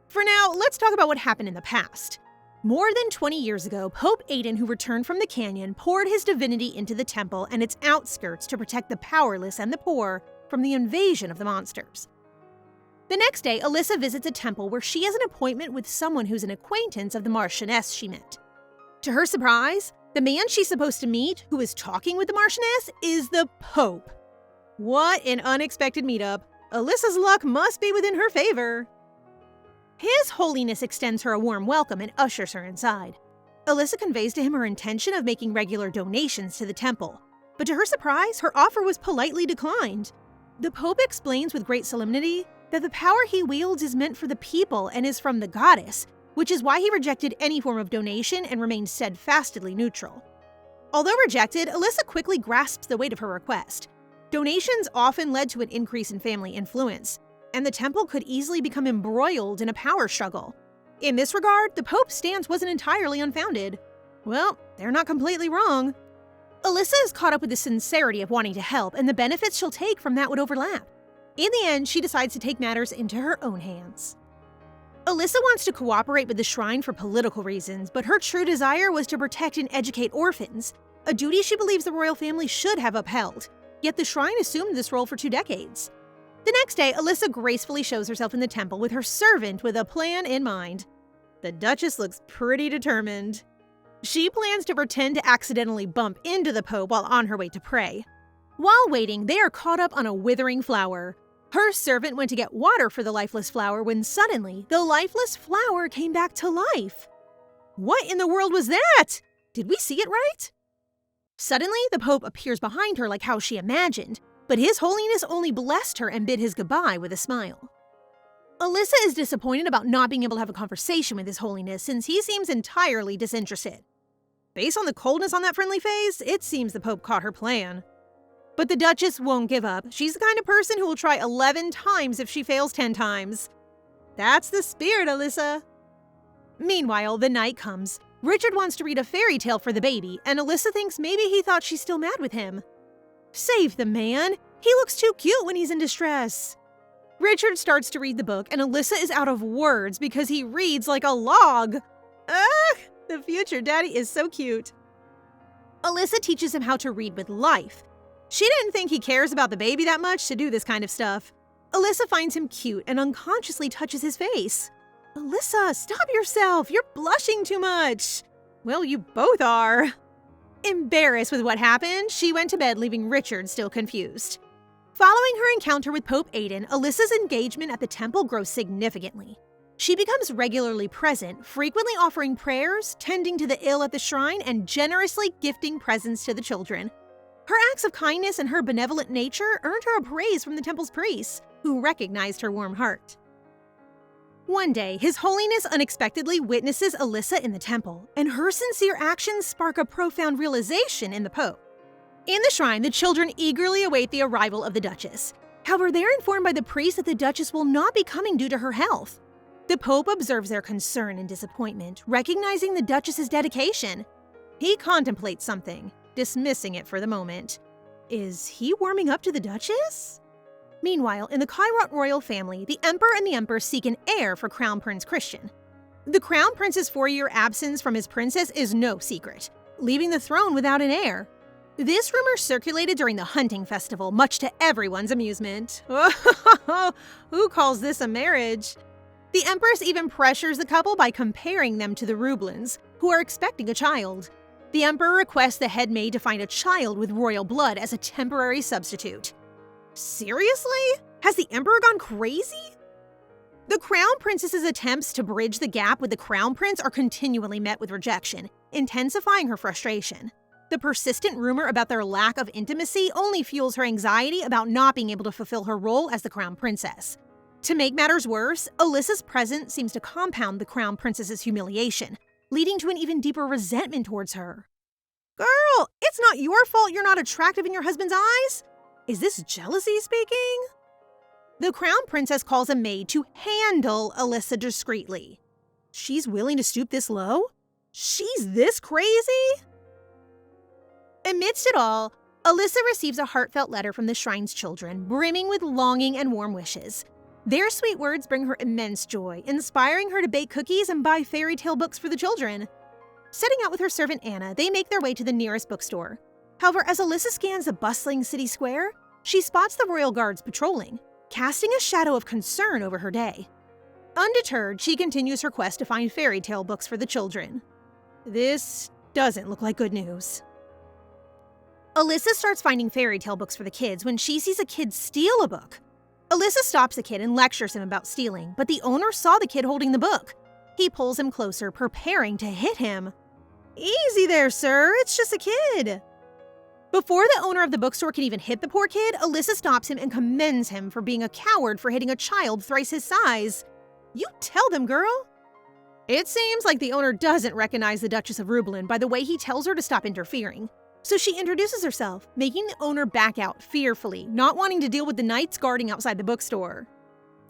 For now, let's talk about what happened in the past. More than 20 years ago, Pope Aidan, who returned from the canyon, poured his divinity into the temple and its outskirts to protect the powerless and the poor from the invasion of the monsters. The next day, Elisha visits a temple where she has an appointment with someone who's an acquaintance of the Marchioness she met. To her surprise, the man she's supposed to meet, who is talking with the Marchioness, is the Pope. What an unexpected meetup. Elisha's luck must be within her favor. His Holiness extends her a warm welcome and ushers her inside. Elisha conveys to him her intention of making regular donations to the temple, but to her surprise, her offer was politely declined. The Pope explains with great solemnity that the power he wields is meant for the people and is from the goddess, which is why he rejected any form of donation and remained steadfastly neutral. Although rejected, Elisha quickly grasps the weight of her request. Donations often led to an increase in family influence, and the temple could easily become embroiled in a power struggle. In this regard, the Pope's stance wasn't entirely unfounded. Well, they're not completely wrong. Elisha is caught up with the sincerity of wanting to help, and the benefits she'll take from that would overlap. In the end, she decides to take matters into her own hands. Elisha wants to cooperate with the shrine for political reasons, but her true desire was to protect and educate orphans, a duty she believes the royal family should have upheld, yet the shrine assumed this role for 2 decades. The next day, Elisha gracefully shows herself in the temple with her servant with a plan in mind. The Duchess looks pretty determined. She plans to pretend to accidentally bump into the Pope while on her way to pray. While waiting, they are caught up on a withering flower. Her servant went to get water for the lifeless flower when suddenly the lifeless flower came back to life. What in the world was that? Did we see it right? Suddenly, the Pope appears behind her like how she imagined, but His Holiness only blessed her and bid his goodbye with a smile. Alyssa is disappointed about not being able to have a conversation with His Holiness since he seems entirely disinterested. Based on the coldness on that friendly face, it seems the Pope caught her plan. But the Duchess won't give up. She's the kind of person who will try 11 times if she fails 10 times. That's the spirit, Alyssa. Meanwhile, the night comes. Richard wants to read a fairy tale for the baby, and Alyssa thinks maybe he thought she's still mad with him. Save the man. He looks too cute when he's in distress. Richard starts to read the book, and Alyssa is out of words because he reads like a log. Ugh, the future daddy is so cute. Alyssa teaches him how to read with life. She didn't think he cares about the baby that much to do this kind of stuff. Alyssa finds him cute and unconsciously touches his face. Alyssa, stop yourself! You're blushing too much! Well, you both are. Embarrassed with what happened, she went to bed, leaving Richard still confused. Following her encounter with Pope Aidan, Alyssa's engagement at the temple grows significantly. She becomes regularly present, frequently offering prayers, tending to the ill at the shrine, and generously gifting presents to the children. Her acts of kindness and her benevolent nature earned her a praise from the temple's priests, who recognized her warm heart. One day, His Holiness unexpectedly witnesses Alyssa in the temple, and her sincere actions spark a profound realization in the Pope. In the shrine, the children eagerly await the arrival of the Duchess. However, they're informed by the priest that the Duchess will not be coming due to her health. The Pope observes their concern and disappointment, recognizing the Duchess's dedication. He contemplates something, dismissing it for the moment. Is he warming up to the Duchess? Meanwhile, in the Kairat royal family, the Emperor and the Empress seek an heir for Crown Prince Christian. The Crown Prince's 4-year absence from his princess is no secret, leaving the throne without an heir. This rumor circulated during the hunting festival, much to everyone's amusement. Who calls this a marriage? The Empress even pressures the couple by comparing them to the Rublins, who are expecting a child. The Emperor requests the head maid to find a child with royal blood as a temporary substitute. Seriously? Has the Emperor gone crazy? The Crown Princess's attempts to bridge the gap with the Crown Prince are continually met with rejection, intensifying her frustration. The persistent rumor about their lack of intimacy only fuels her anxiety about not being able to fulfill her role as the Crown Princess. To make matters worse, Alyssa's presence seems to compound the Crown Princess's humiliation, leading to an even deeper resentment towards her. Girl, it's not your fault you're not attractive in your husband's eyes! Is this jealousy speaking? The Crown Princess calls a maid to handle Alyssa discreetly. She's willing to stoop this low? She's this crazy? Amidst it all, Alyssa receives a heartfelt letter from the shrine's children, brimming with longing and warm wishes. Their sweet words bring her immense joy, inspiring her to bake cookies and buy fairy tale books for the children. Setting out with her servant Anna, they make their way to the nearest bookstore. However, as Alyssa scans the bustling city square, she spots the royal guards patrolling, casting a shadow of concern over her day. Undeterred, she continues her quest to find fairy tale books for the children. This doesn't look like good news. Alyssa starts finding fairy tale books for the kids when she sees a kid steal a book. Alyssa stops the kid and lectures him about stealing, but the owner saw the kid holding the book. He pulls him closer, preparing to hit him. Easy there, sir. It's just a kid. Before the owner of the bookstore can even hit the poor kid, Alyssa stops him and commends him for being a coward for hitting a child thrice his size. You tell them, girl. It seems like the owner doesn't recognize the Duchess of Rublin by the way he tells her to stop interfering. So she introduces herself, making the owner back out fearfully, not wanting to deal with the knights guarding outside the bookstore.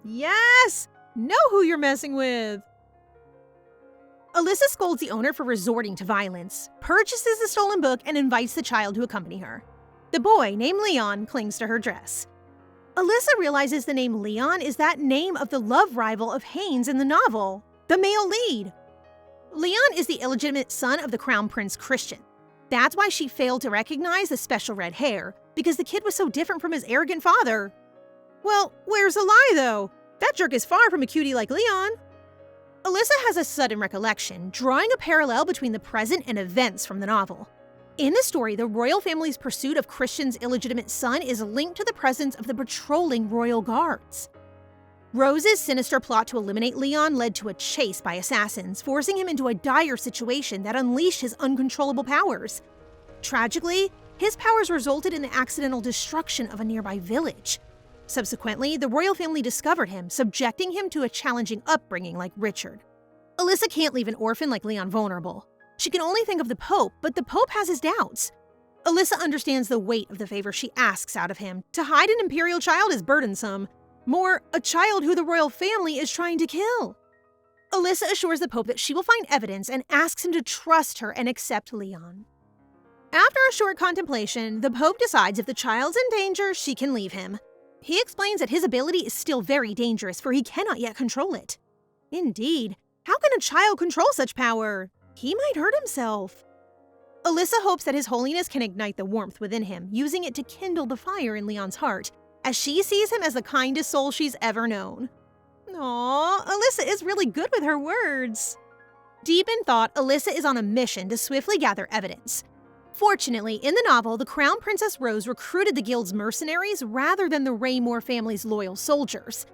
Yes! Know who you're messing with! Alyssa scolds the owner for resorting to violence, purchases the stolen book, and invites the child to accompany her. The boy, named Leon, clings to her dress. Alyssa realizes the name Leon is that name of the love rival of Haynes in the novel, the male lead. Leon is the illegitimate son of the Crown Prince Christian. That's why she failed to recognize the special red hair, because the kid was so different from his arrogant father. Well, where's the lie, though? That jerk is far from a cutie like Leon. Alyssa has a sudden recollection, drawing a parallel between the present and events from the novel. In the story, the royal family's pursuit of Christian's illegitimate son is linked to the presence of the patrolling royal guards. Rose's sinister plot to eliminate Leon led to a chase by assassins, forcing him into a dire situation that unleashed his uncontrollable powers. Tragically, his powers resulted in the accidental destruction of a nearby village. Subsequently, the royal family discovered him, subjecting him to a challenging upbringing like Richard. Alyssa can't leave an orphan like Leon vulnerable. She can only think of the Pope, but the Pope has his doubts. Alyssa understands the weight of the favor she asks out of him. To hide an imperial child is burdensome. More, a child who the royal family is trying to kill. Alyssa assures the Pope that she will find evidence and asks him to trust her and accept Leon. After a short contemplation, the Pope decides if the child's in danger, she can leave him. He explains that his ability is still very dangerous, for he cannot yet control it. Indeed, how can a child control such power? He might hurt himself. Alyssa hopes that His Holiness can ignite the warmth within him, using it to kindle the fire in Leon's heart, as she sees him as the kindest soul she's ever known. Aww, Alyssa is really good with her words. Deep in thought, Alyssa is on a mission to swiftly gather evidence. Fortunately, in the novel, the Crown Princess Rose recruited the guild's mercenaries rather than the Raymore family's loyal soldiers.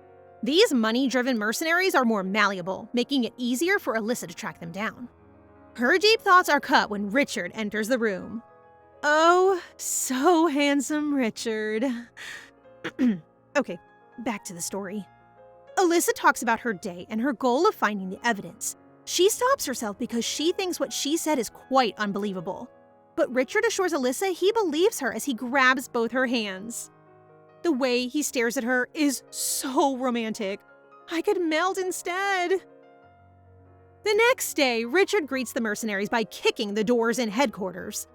These money-driven mercenaries are more malleable, making it easier for Alyssa to track them down. Her deep thoughts are cut when Richard enters the room. Oh, so handsome Richard. Okay, back to the story. Alyssa talks about her day and her goal of finding the evidence. She stops herself because she thinks what she said is quite unbelievable. But Richard assures Alyssa he believes her as he grabs both her hands. The way he stares at her is so romantic. I could melt instead. The next day, Richard greets the mercenaries by kicking the doors in headquarters.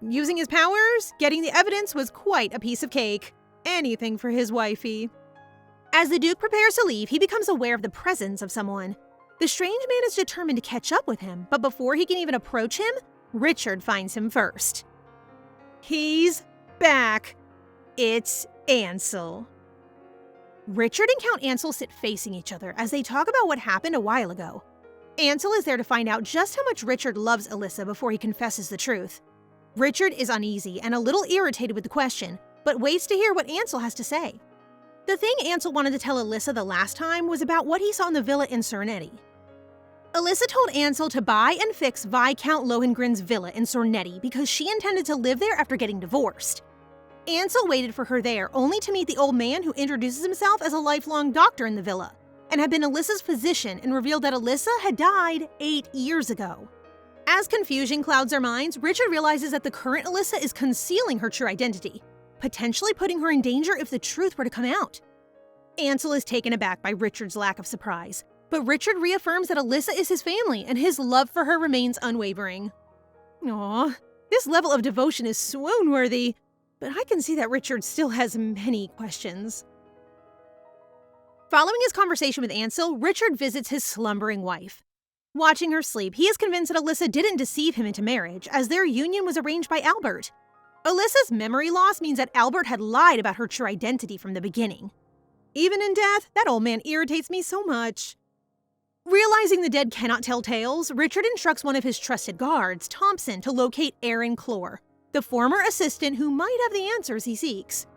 Using his powers, getting the evidence was quite a piece of cake. Anything for his wifey. As the Duke prepares to leave, he becomes aware of the presence of someone. The strange man is determined to catch up with him, but before he can even approach him, Richard finds him first. He's back. It's Ansel. Richard and Count Ansel sit facing each other as they talk about what happened a while ago. Ansel is there to find out just how much Richard loves Alyssa before he confesses the truth. Richard is uneasy and a little irritated with the question, but waits to hear what Ansel has to say. The thing Ansel wanted to tell Alyssa the last time was about what he saw in the villa in Sornetti. Alyssa told Ansel to buy and fix Viscount Lohengrin's villa in Sornetti because she intended to live there after getting divorced. Ansel waited for her there only to meet the old man who introduces himself as a lifelong doctor in the villa and had been Alyssa's physician and revealed that Alyssa had died 8 years ago. As confusion clouds their minds, Richard realizes that the current Alyssa is concealing her true identity, potentially putting her in danger if the truth were to come out. Ansel is taken aback by Richard's lack of surprise, but Richard reaffirms that Alyssa is his family and his love for her remains unwavering. Aww, this level of devotion is swoon-worthy, but I can see that Richard still has many questions. Following his conversation with Ansel, Richard visits his slumbering wife. Watching her sleep, he is convinced that Alyssa didn't deceive him into marriage, as their union was arranged by Albert. Alyssa's memory loss means that Albert had lied about her true identity from the beginning. Even in death, that old man irritates me so much. Realizing the dead cannot tell tales, Richard instructs one of his trusted guards, Thompson, to locate Aaron Clore, the former assistant who might have the answers he seeks.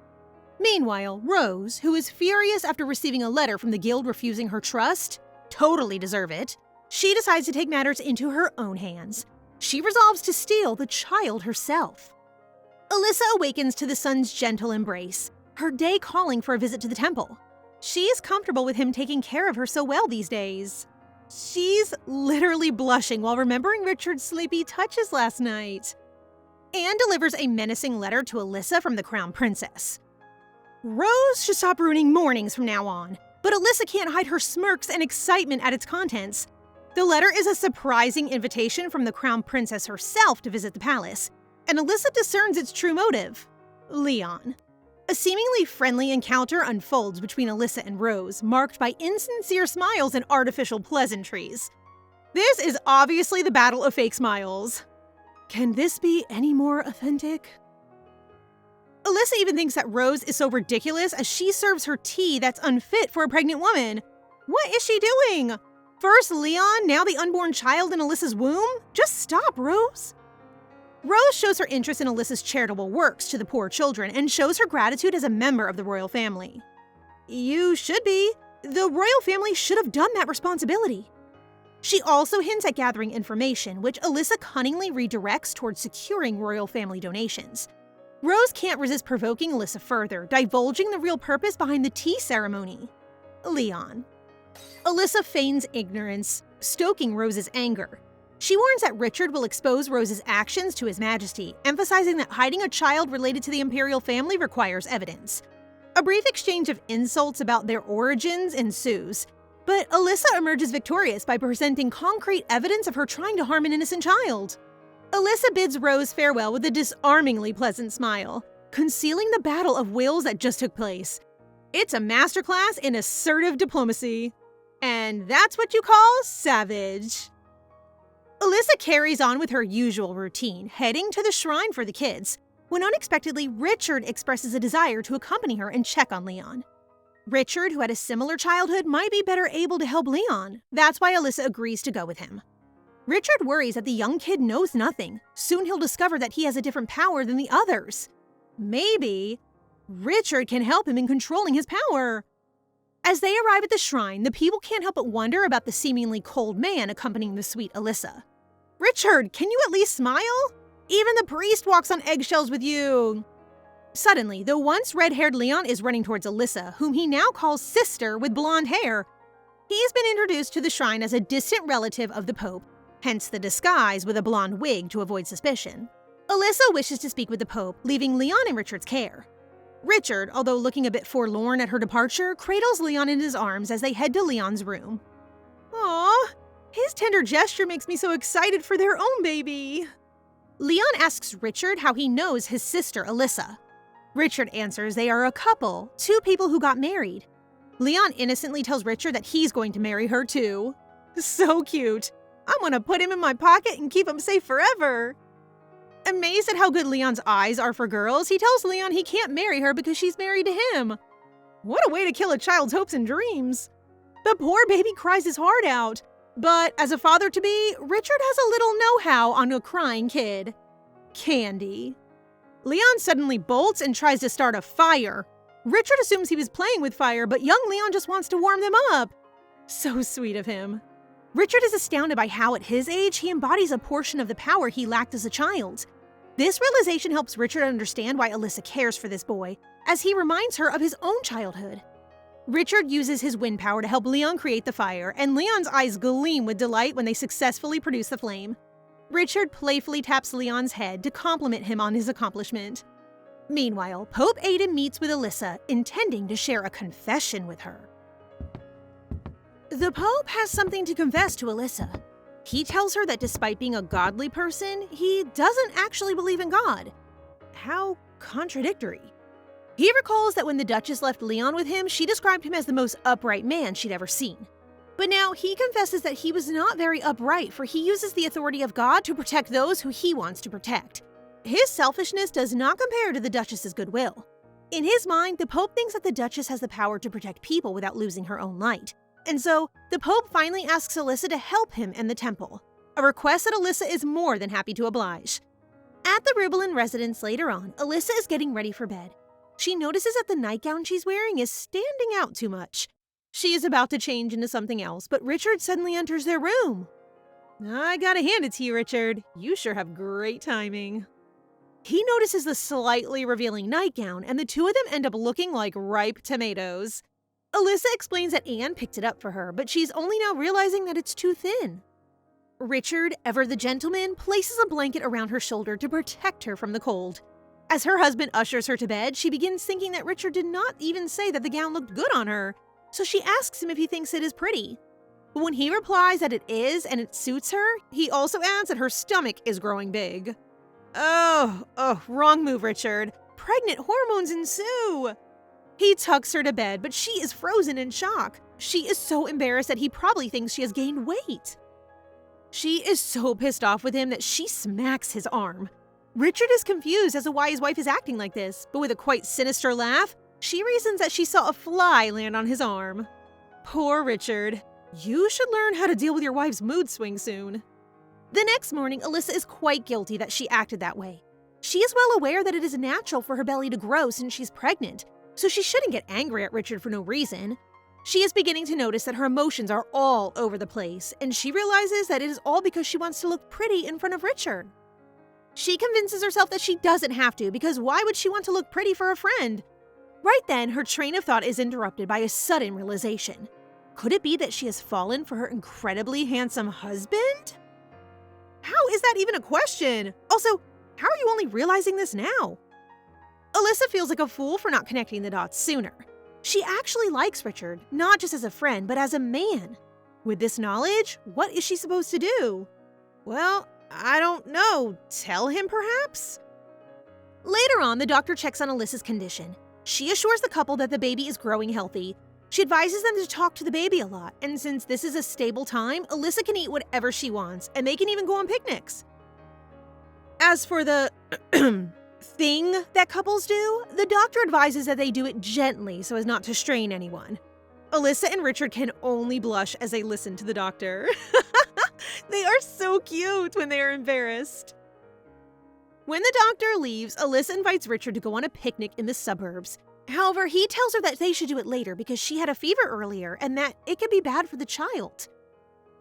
Meanwhile, Rose, who is furious after receiving a letter from the guild refusing her trust, totally deserve it, she decides to take matters into her own hands. She resolves to steal the child herself. Alyssa awakens to the son's gentle embrace, her day calling for a visit to the temple. She is comfortable with him taking care of her so well these days. She's literally blushing while remembering Richard's sleepy touches last night. Anne delivers a menacing letter to Alyssa from the Crown Princess. Rose should stop ruining mornings from now on, but Alyssa can't hide her smirks and excitement at its contents. The letter is a surprising invitation from the Crown Princess herself to visit the palace, and Alyssa discerns its true motive: Leon. A seemingly friendly encounter unfolds between Alyssa and Rose, marked by insincere smiles and artificial pleasantries. This is obviously the battle of fake smiles. Can this be any more authentic? Alyssa even thinks that Rose is so ridiculous as she serves her tea that's unfit for a pregnant woman. What is she doing? First Leon, now the unborn child in Alyssa's womb? Just stop, Rose. Rose shows her interest in Alyssa's charitable works to the poor children and shows her gratitude as a member of the royal family. You should be. The royal family should have done that responsibility. She also hints at gathering information, which Alyssa cunningly redirects towards securing royal family donations. Rose can't resist provoking Alyssa further, divulging the real purpose behind the tea ceremony. Leon. Alyssa feigns ignorance, stoking Rose's anger. She warns that Richard will expose Rose's actions to His Majesty, emphasizing that hiding a child related to the imperial family requires evidence. A brief exchange of insults about their origins ensues, but Alyssa emerges victorious by presenting concrete evidence of her trying to harm an innocent child. Alyssa bids Rose farewell with a disarmingly pleasant smile, concealing the battle of wills that just took place. It's a masterclass in assertive diplomacy. And that's what you call savage. Alyssa carries on with her usual routine, heading to the shrine for the kids, when unexpectedly Richard expresses a desire to accompany her and check on Leon. Richard, who had a similar childhood, might be better able to help Leon. That's why Alyssa agrees to go with him. Richard worries that the young kid knows nothing. Soon he'll discover that he has a different power than the others. Maybe Richard can help him in controlling his power. As they arrive at the shrine, the people can't help but wonder about the seemingly cold man accompanying the sweet Alyssa. Richard, can you at least smile? Even the priest walks on eggshells with you. Suddenly, the once red-haired Leon is running towards Alyssa, whom he now calls sister with blonde hair. He's been introduced to the shrine as a distant relative of the Pope, hence the disguise with a blonde wig to avoid suspicion. Alyssa wishes to speak with the Pope, leaving Leon in Richard's care. Richard, although looking a bit forlorn at her departure, cradles Leon in his arms as they head to Leon's room. Aww, his tender gesture makes me so excited for their own baby. Leon asks Richard how he knows his sister Alyssa. Richard answers they are a couple, two people who got married. Leon innocently tells Richard that he's going to marry her too. So cute. I'm gonna put him in my pocket and keep him safe forever. Amazed at how good Leon's eyes are for girls, he tells Leon he can't marry her because she's married to him. What a way to kill a child's hopes and dreams. The poor baby cries his heart out. But as a father-to-be, Richard has a little know-how on a crying kid. Candy. Leon suddenly bolts and tries to start a fire. Richard assumes he was playing with fire, but young Leon just wants to warm them up. So sweet of him. Richard is astounded by how, at his age, he embodies a portion of the power he lacked as a child. This realization helps Richard understand why Alyssa cares for this boy, as he reminds her of his own childhood. Richard uses his wind power to help Leon create the fire, and Leon's eyes gleam with delight when they successfully produce the flame. Richard playfully taps Leon's head to compliment him on his accomplishment. Meanwhile, Pope Aidan meets with Alyssa, intending to share a confession with her. The Pope has something to confess to Alyssa. He tells her that despite being a godly person, he doesn't actually believe in God. How contradictory. He recalls that when the Duchess left Leon with him, she described him as the most upright man she'd ever seen. But now he confesses that he was not very upright, for he uses the authority of God to protect those who he wants to protect. His selfishness does not compare to the Duchess's goodwill. In his mind, the Pope thinks that the Duchess has the power to protect people without losing her own light. And so, the Pope finally asks Alyssa to help him in the temple, a request that Alyssa is more than happy to oblige. At the Rubelin residence later on, Alyssa is getting ready for bed. She notices that the nightgown she's wearing is standing out too much. She is about to change into something else, but Richard suddenly enters their room. I gotta hand it to you, Richard. You sure have great timing. He notices the slightly revealing nightgown, and the two of them end up looking like ripe tomatoes. Alyssa explains that Anne picked it up for her, but she's only now realizing that it's too thin. Richard, ever the gentleman, places a blanket around her shoulder to protect her from the cold. As her husband ushers her to bed, she begins thinking that Richard did not even say that the gown looked good on her, so she asks him if he thinks it is pretty. But when he replies that it is and it suits her, he also adds that her stomach is growing big. Oh, wrong move, Richard. Pregnant hormones ensue. He tucks her to bed, but she is frozen in shock. She is so embarrassed that he probably thinks she has gained weight. She is so pissed off with him that she smacks his arm. Richard is confused as to why his wife is acting like this, but with a quite sinister laugh, she reasons that she saw a fly land on his arm. Poor Richard. You should learn how to deal with your wife's mood swings soon. The next morning, Elisha is quite guilty that she acted that way. She is well aware that it is natural for her belly to grow since she's pregnant, so she shouldn't get angry at Richard for no reason. She is beginning to notice that her emotions are all over the place, and she realizes that it is all because she wants to look pretty in front of Richard. She convinces herself that she doesn't have to, because why would she want to look pretty for a friend? Right then, her train of thought is interrupted by a sudden realization. Could it be that she has fallen for her incredibly handsome husband? How is that even a question? Also, how are you only realizing this now? Elisha feels like a fool for not connecting the dots sooner. She actually likes Richard, not just as a friend, but as a man. With this knowledge, what is she supposed to do? Well, I don't know. Tell him, perhaps? Later on, the doctor checks on Elisha's condition. She assures the couple that the baby is growing healthy. She advises them to talk to the baby a lot, and since this is a stable time, Elisha can eat whatever she wants, and they can even go on picnics. As for the thing that couples do, the doctor advises that they do it gently so as not to strain anyone. Elisha and Richard can only blush as they listen to the doctor. They are so cute when they are embarrassed. When the doctor leaves, Elisha invites Richard to go on a picnic in the suburbs. However, he tells her that they should do it later because she had a fever earlier and that it could be bad for the child.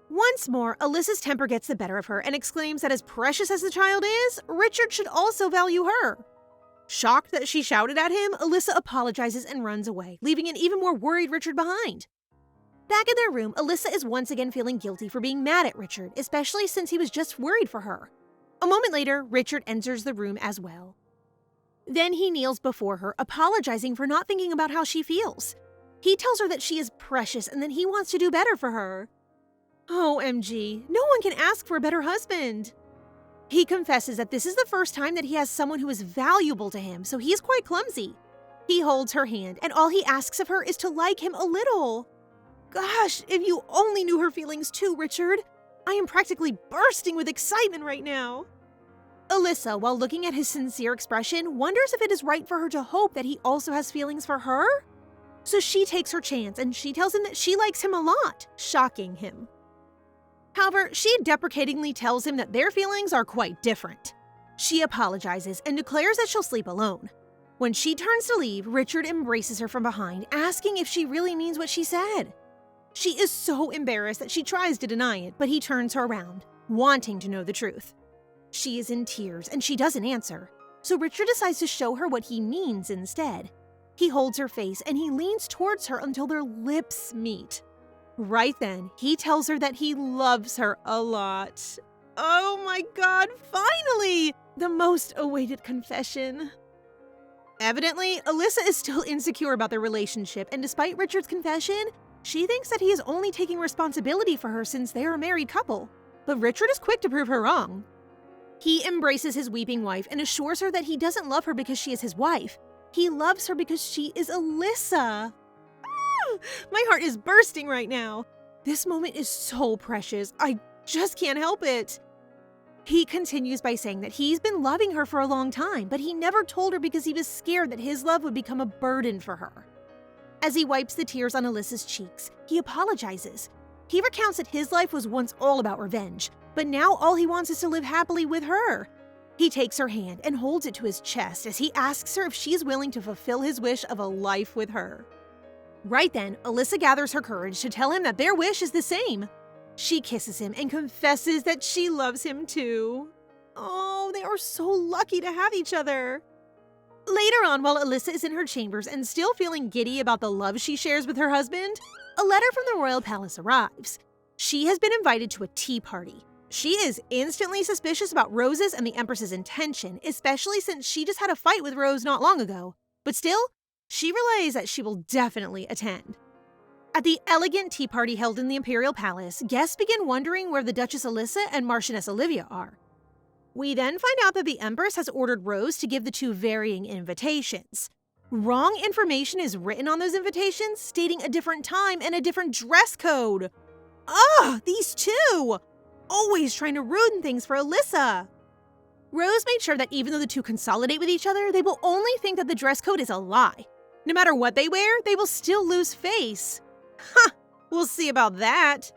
Once more, Elisha's temper gets the better of her and exclaims that as precious as the child is, Richard should also value her. Shocked that she shouted at him, Elisha apologizes and runs away, leaving an even more worried Richard behind. Back in their room, Elisha is once again feeling guilty for being mad at Richard, especially since he was just worried for her. A moment later, Richard enters the room as well. Then he kneels before her, apologizing for not thinking about how she feels. He tells her that she is precious and that he wants to do better for her. OMG, no one can ask for a better husband. He confesses that this is the first time that he has someone who is valuable to him, so he is quite clumsy. He holds her hand, and all he asks of her is to like him a little. Gosh, if you only knew her feelings too, Richard. I am practically bursting with excitement right now. Elisha, while looking at his sincere expression, wonders if it is right for her to hope that he also has feelings for her. So she takes her chance, and she tells him that she likes him a lot, shocking him. However, she deprecatingly tells him that their feelings are quite different. She apologizes and declares that she'll sleep alone. When she turns to leave, Richard embraces her from behind, asking if she really means what she said. She is so embarrassed that she tries to deny it, but he turns her around, wanting to know the truth. She is in tears and she doesn't answer, so Richard decides to show her what he means instead. He holds her face and he leans towards her until their lips meet. Right then, he tells her that he loves her a lot. Oh my God, finally! The most awaited confession. Evidently, Elisha is still insecure about their relationship, and despite Richard's confession, she thinks that he is only taking responsibility for her since they are a married couple. But Richard is quick to prove her wrong. He embraces his weeping wife and assures her that he doesn't love her because she is his wife. He loves her because she is Elisha. My heart is bursting right now. This moment is so precious. I just can't help it. He continues by saying that he's been loving her for a long time, but he never told her because he was scared that his love would become a burden for her. As he wipes the tears on Elisha's cheeks, he apologizes. He recounts that his life was once all about revenge, but now all he wants is to live happily with her. He takes her hand and holds it to his chest as he asks her if she is willing to fulfill his wish of a life with her. Right then, Elisha gathers her courage to tell him that their wish is the same. She kisses him and confesses that she loves him too. Oh, they are so lucky to have each other. Later on, while Elisha is in her chambers and still feeling giddy about the love she shares with her husband, a letter from the royal palace arrives. She has been invited to a tea party. She is instantly suspicious about Rose's and the Empress's intention, especially since she just had a fight with Rose not long ago. But still, she relays that she will definitely attend. At the elegant tea party held in the Imperial Palace, guests begin wondering where the Duchess Elisha and Marchioness Olivia are. We then find out that the Empress has ordered Rose to give the two varying invitations. Wrong information is written on those invitations, stating a different time and a different dress code. Ugh, these two! Always trying to ruin things for Elisha. Rose made sure that even though the two consolidate with each other, they will only think that the dress code is a lie. No matter what they wear, they will still lose face. We'll see about that.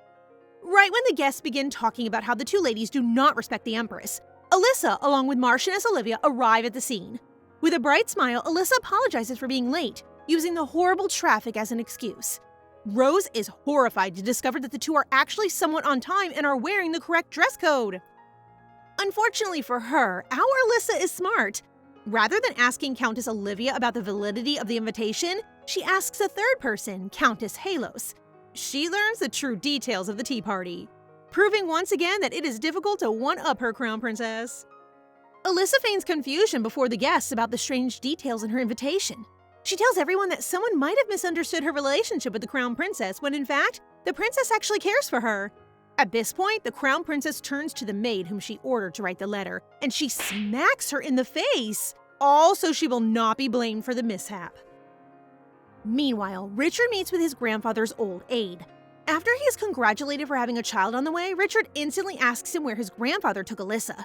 Right when the guests begin talking about how the two ladies do not respect the Empress, Alyssa, along with Marchioness Olivia, arrive at the scene. With a bright smile, Alyssa apologizes for being late, using the horrible traffic as an excuse. Rose is horrified to discover that the two are actually somewhat on time and are wearing the correct dress code. Unfortunately for her, our Alyssa is smart. Rather than asking Countess Olivia about the validity of the invitation, she asks a third person, Countess Halos. She learns the true details of the tea party, proving once again that it is difficult to one-up her crown princess. Alyssa feigns confusion before the guests about the strange details in her invitation. She tells everyone that someone might have misunderstood her relationship with the crown princess when in fact, the princess actually cares for her. At this point, the crown princess turns to the maid whom she ordered to write the letter, and she smacks her in the face, all so she will not be blamed for the mishap. Meanwhile, Richard meets with his grandfather's old aide. After he is congratulated for having a child on the way, Richard instantly asks him where his grandfather took Alyssa.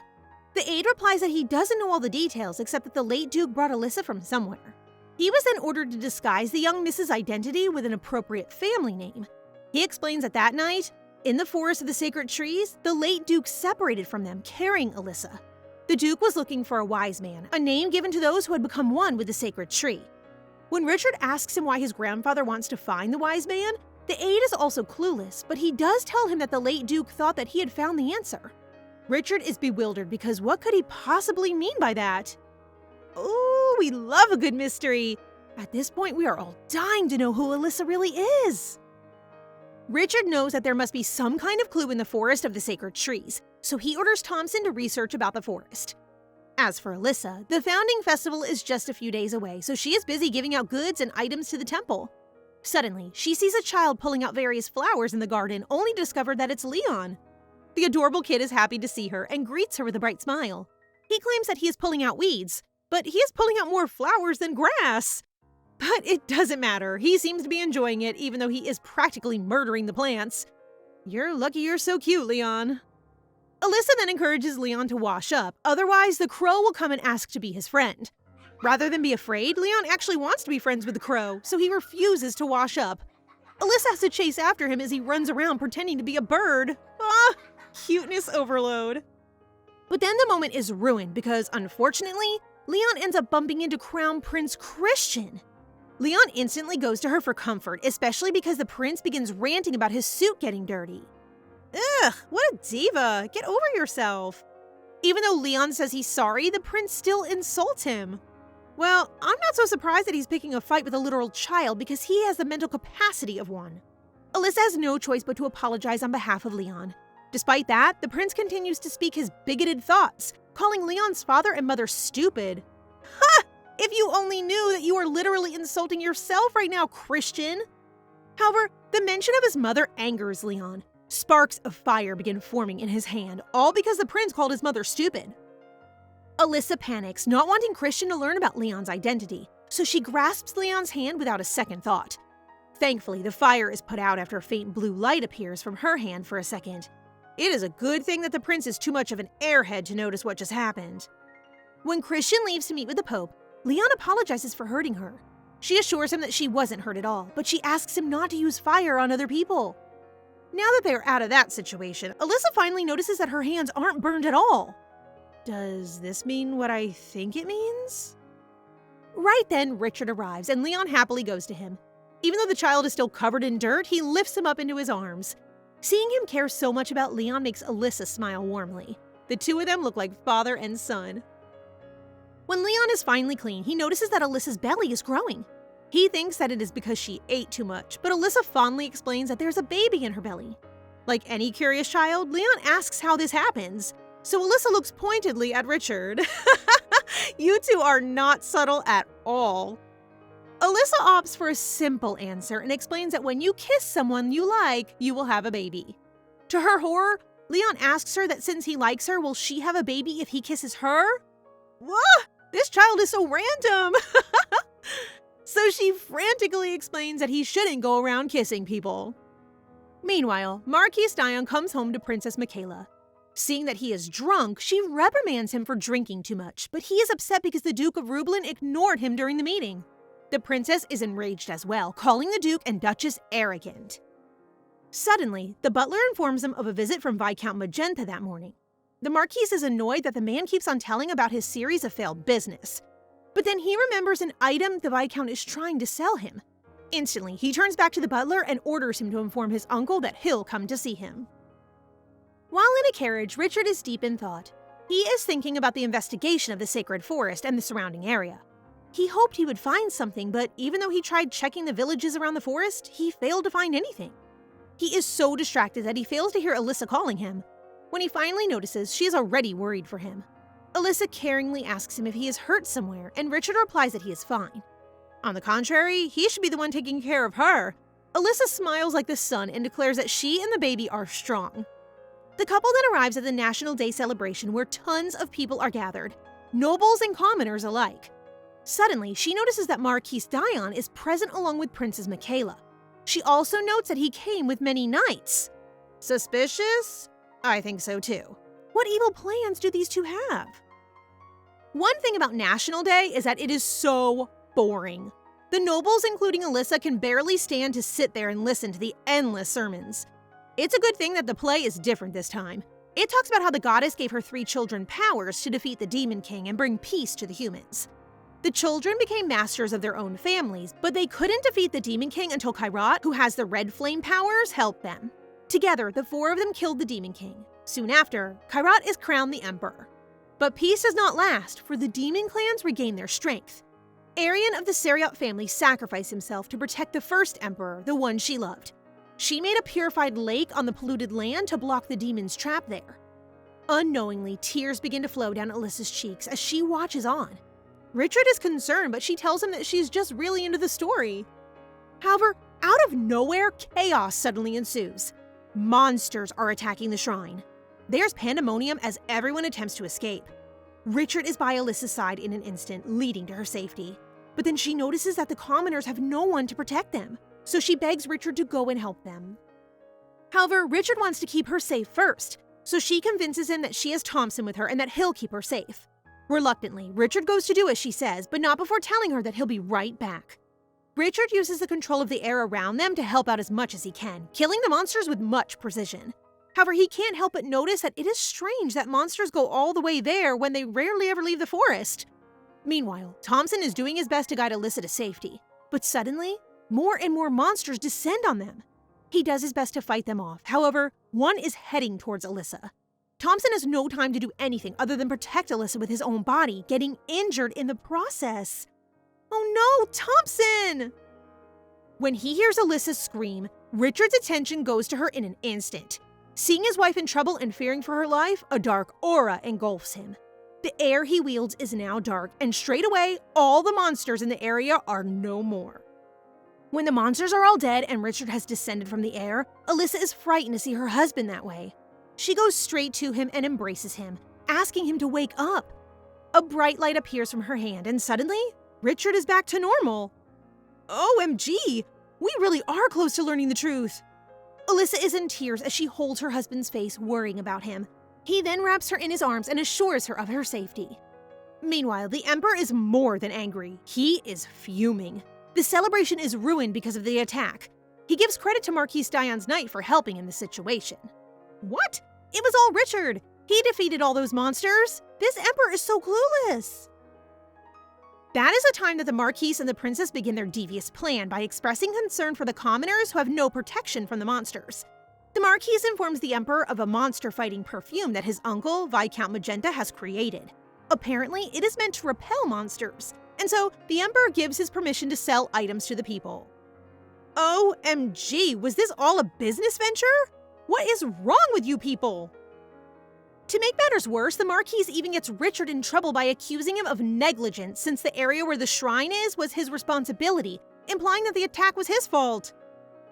The aide replies that he doesn't know all the details except that the late Duke brought Alyssa from somewhere. He was then ordered to disguise the young Mrs. Identity with an appropriate family name. He explains that that night, in the forest of the sacred trees, the late Duke separated from them, carrying Alyssa. The Duke was looking for a wise man, a name given to those who had become one with the sacred tree. When Richard asks him why his grandfather wants to find the wise man, the aide is also clueless, but he does tell him that the late Duke thought that he had found the answer. Richard is bewildered because what could he possibly mean by that? Ooh, we love a good mystery! At this point, we are all dying to know who Alyssa really is! Richard knows that there must be some kind of clue in the forest of the sacred trees, so he orders Thompson to research about the forest. As for Alyssa, the founding festival is just a few days away, so she is busy giving out goods and items to the temple. Suddenly, she sees a child pulling out various flowers in the garden, only to discover that it's Leon. The adorable kid is happy to see her and greets her with a bright smile. He claims that he is pulling out weeds, but he is pulling out more flowers than grass. But it doesn't matter. He seems to be enjoying it, even though he is practically murdering the plants. You're lucky you're so cute, Leon. Alyssa then encourages Leon to wash up, otherwise the crow will come and ask to be his friend. Rather than be afraid, Leon actually wants to be friends with the crow, so he refuses to wash up. Alyssa has to chase after him as he runs around pretending to be a bird. Ah, cuteness overload. But then the moment is ruined because, unfortunately, Leon ends up bumping into Crown Prince Christian. Leon instantly goes to her for comfort, especially because the prince begins ranting about his suit getting dirty. Ugh, what a diva! Get over yourself! Even though Leon says he's sorry, the prince still insults him. Well, I'm not so surprised that he's picking a fight with a literal child because he has the mental capacity of one. Alyssa has no choice but to apologize on behalf of Leon. Despite that, the prince continues to speak his bigoted thoughts, calling Leon's father and mother stupid. Ha! If you only knew that you are literally insulting yourself right now, Christian! However, the mention of his mother angers Leon. Sparks of fire begin forming in his hand, all because the prince called his mother stupid. Alyssa panics, not wanting Christian to learn about Leon's identity, so she grasps Leon's hand without a second thought. Thankfully, the fire is put out after a faint blue light appears from her hand for a second. It is a good thing that the prince is too much of an airhead to notice what just happened. When Christian leaves to meet with the Pope, Leon apologizes for hurting her. She assures him that she wasn't hurt at all, but she asks him not to use fire on other people. Now that they are out of that situation, Alyssa finally notices that her hands aren't burned at all. Does this mean what I think it means? Right then, Richard arrives, and Leon happily goes to him. Even though the child is still covered in dirt, he lifts him up into his arms. Seeing him care so much about Leon makes Alyssa smile warmly. The two of them look like father and son. When Leon is finally clean, he notices that Alyssa's belly is growing. He thinks that it is because she ate too much, but Alyssa fondly explains that there's a baby in her belly. Like any curious child, Leon asks how this happens, so Alyssa looks pointedly at Richard. You two are not subtle at all. Alyssa opts for a simple answer and explains that when you kiss someone you like, you will have a baby. To her horror, Leon asks her that since he likes her, will she have a baby if he kisses her? What? This child is so random! So she frantically explains that he shouldn't go around kissing people. Meanwhile, Marquis Dion comes home to Princess Michaela. Seeing that he is drunk, she reprimands him for drinking too much, but he is upset because the Duke of Rublin ignored him during the meeting. The princess is enraged as well, calling the Duke and Duchess arrogant. Suddenly, the butler informs him of a visit from Viscount Magenta that morning. The Marquis is annoyed that the man keeps on telling about his series of failed business. But then he remembers an item the Viscount is trying to sell him. Instantly, he turns back to the butler and orders him to inform his uncle that he'll come to see him. While in a carriage, Richard is deep in thought. He is thinking about the investigation of the sacred forest and the surrounding area. He hoped he would find something, but even though he tried checking the villages around the forest, he failed to find anything. He is so distracted that he fails to hear Elisha calling him. When he finally notices, she is already worried for him. Elisha caringly asks him if he is hurt somewhere, and Richard replies that he is fine. On the contrary, he should be the one taking care of her. Elisha smiles like the sun and declares that she and the baby are strong. The couple then arrives at the National Day celebration where tons of people are gathered, nobles and commoners alike. Suddenly, she notices that Marquis Dion is present along with Princess Michaela. She also notes that he came with many knights. Suspicious? I think so too. What evil plans do these two have? One thing about National Day is that it is so boring. The nobles, including Elisha, can barely stand to sit there and listen to the endless sermons. It's a good thing that the play is different this time. It talks about how the goddess gave her 3 children powers to defeat the Demon King and bring peace to the humans. The children became masters of their own families, but they couldn't defeat the Demon King until Kairat, who has the red flame powers, helped them. Together, the 4 of them killed the Demon King. Soon after, Kairat is crowned the emperor. But peace does not last, for the demon clans regain their strength. Arian of the Sariot family sacrificed himself to protect the first emperor, the one she loved. She made a purified lake on the polluted land to block the demons trapped there. Unknowingly, tears begin to flow down Elisha's cheeks as she watches on. Richard is concerned, but she tells him that she's just really into the story. However, out of nowhere, chaos suddenly ensues. Monsters are attacking the shrine. There's pandemonium as everyone attempts to escape. Richard is by Elisha's side in an instant, leading to her safety. But then she notices that the commoners have no one to protect them, so she begs Richard to go and help them. However, Richard wants to keep her safe first, so she convinces him that she has Thompson with her and that he'll keep her safe. Reluctantly, Richard goes to do as she says, but not before telling her that he'll be right back. Richard uses the control of the air around them to help out as much as he can, killing the monsters with much precision. However, he can't help but notice that it is strange that monsters go all the way there when they rarely ever leave the forest. Meanwhile, Thompson is doing his best to guide Elisha to safety, but suddenly, more and more monsters descend on them. He does his best to fight them off. However, one is heading towards Elisha. Thompson has no time to do anything other than protect Elisha with his own body, getting injured in the process. Oh no, Thompson! When he hears Elisha scream, Richard's attention goes to her in an instant. Seeing his wife in trouble and fearing for her life, a dark aura engulfs him. The air he wields is now dark, and straight away, all the monsters in the area are no more. When the monsters are all dead and Richard has descended from the air, Elisha is frightened to see her husband that way. She goes straight to him and embraces him, asking him to wake up. A bright light appears from her hand, and suddenly, Richard is back to normal. OMG! We really are close to learning the truth. Elisha is in tears as she holds her husband's face, worrying about him. He then wraps her in his arms and assures her of her safety. Meanwhile, the Emperor is more than angry. He is fuming. The celebration is ruined because of the attack. He gives credit to Marquis Dion's knight for helping in the situation. What? It was all Richard! He defeated all those monsters! This Emperor is so clueless! That is the time that the Marquis and the Princess begin their devious plan by expressing concern for the commoners who have no protection from the monsters. The Marquis informs the Emperor of a monster-fighting perfume that his uncle, Viscount Magenta, has created. Apparently, it is meant to repel monsters, and so the Emperor gives his permission to sell items to the people. OMG, was this all a business venture? What is wrong with you people? To make matters worse, the Marquis even gets Richard in trouble by accusing him of negligence since the area where the shrine is was his responsibility, implying that the attack was his fault.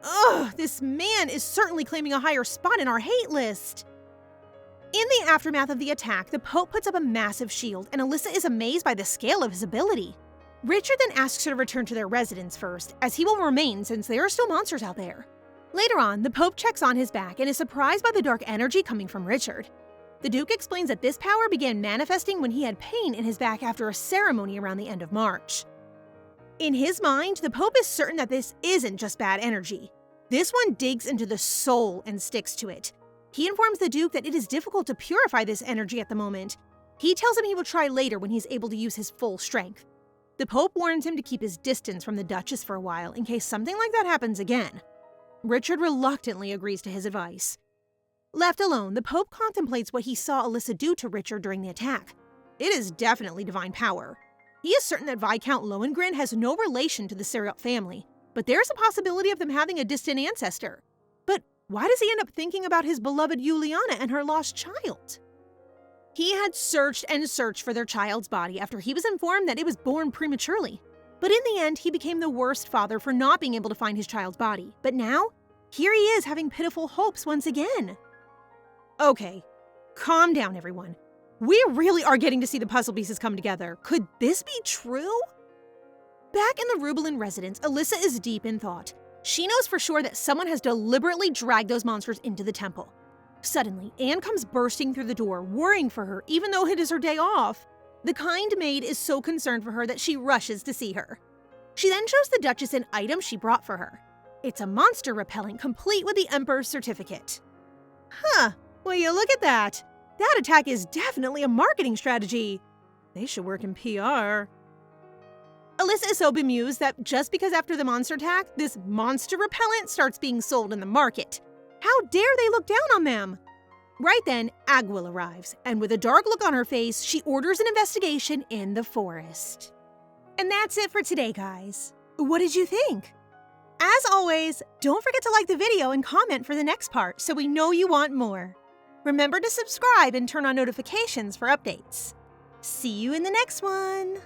Ugh, this man is certainly claiming a higher spot in our hate list. In the aftermath of the attack, the Pope puts up a massive shield, and Elisha is amazed by the scale of his ability. Richard then asks her to return to their residence first, as he will remain since there are still monsters out there. Later on, the Pope checks on his back and is surprised by the dark energy coming from Richard. The Duke explains that this power began manifesting when he had pain in his back after a ceremony around the end of March. In his mind, the Pope is certain that this isn't just bad energy. This one digs into the soul and sticks to it. He informs the Duke that it is difficult to purify this energy at the moment. He tells him he will try later when he's able to use his full strength. The Pope warns him to keep his distance from the Duchess for a while in case something like that happens again. Richard reluctantly agrees to his advice. Left alone, the Pope contemplates what he saw Elisha do to Richard during the attack. It is definitely divine power. He is certain that Viscount Lohengrin has no relation to the Serial family, but there is a possibility of them having a distant ancestor. But why does he end up thinking about his beloved Juliana and her lost child? He had searched and searched for their child's body after he was informed that it was born prematurely. But in the end, he became the worst father for not being able to find his child's body. But now, here he is having pitiful hopes once again. Okay, calm down, everyone. We really are getting to see the puzzle pieces come together. Could this be true? Back in the Rubelin residence, Elisha is deep in thought. She knows for sure that someone has deliberately dragged those monsters into the temple. Suddenly, Anne comes bursting through the door, worrying for her, even though it is her day off. The kind maid is so concerned for her that she rushes to see her. She then shows the Duchess an item she brought for her. It's a monster repellent complete with the Emperor's certificate. Huh, will you look at that? That attack is definitely a marketing strategy. They should work in PR. Elisha is so bemused that just because after the monster attack, this monster repellent starts being sold in the market. How dare they look down on them? Right then, Agwil arrives, and with a dark look on her face, she orders an investigation in the forest. And that's it for today, guys. What did you think? As always, don't forget to like the video and comment for the next part so we know you want more. Remember to subscribe and turn on notifications for updates. See you in the next one!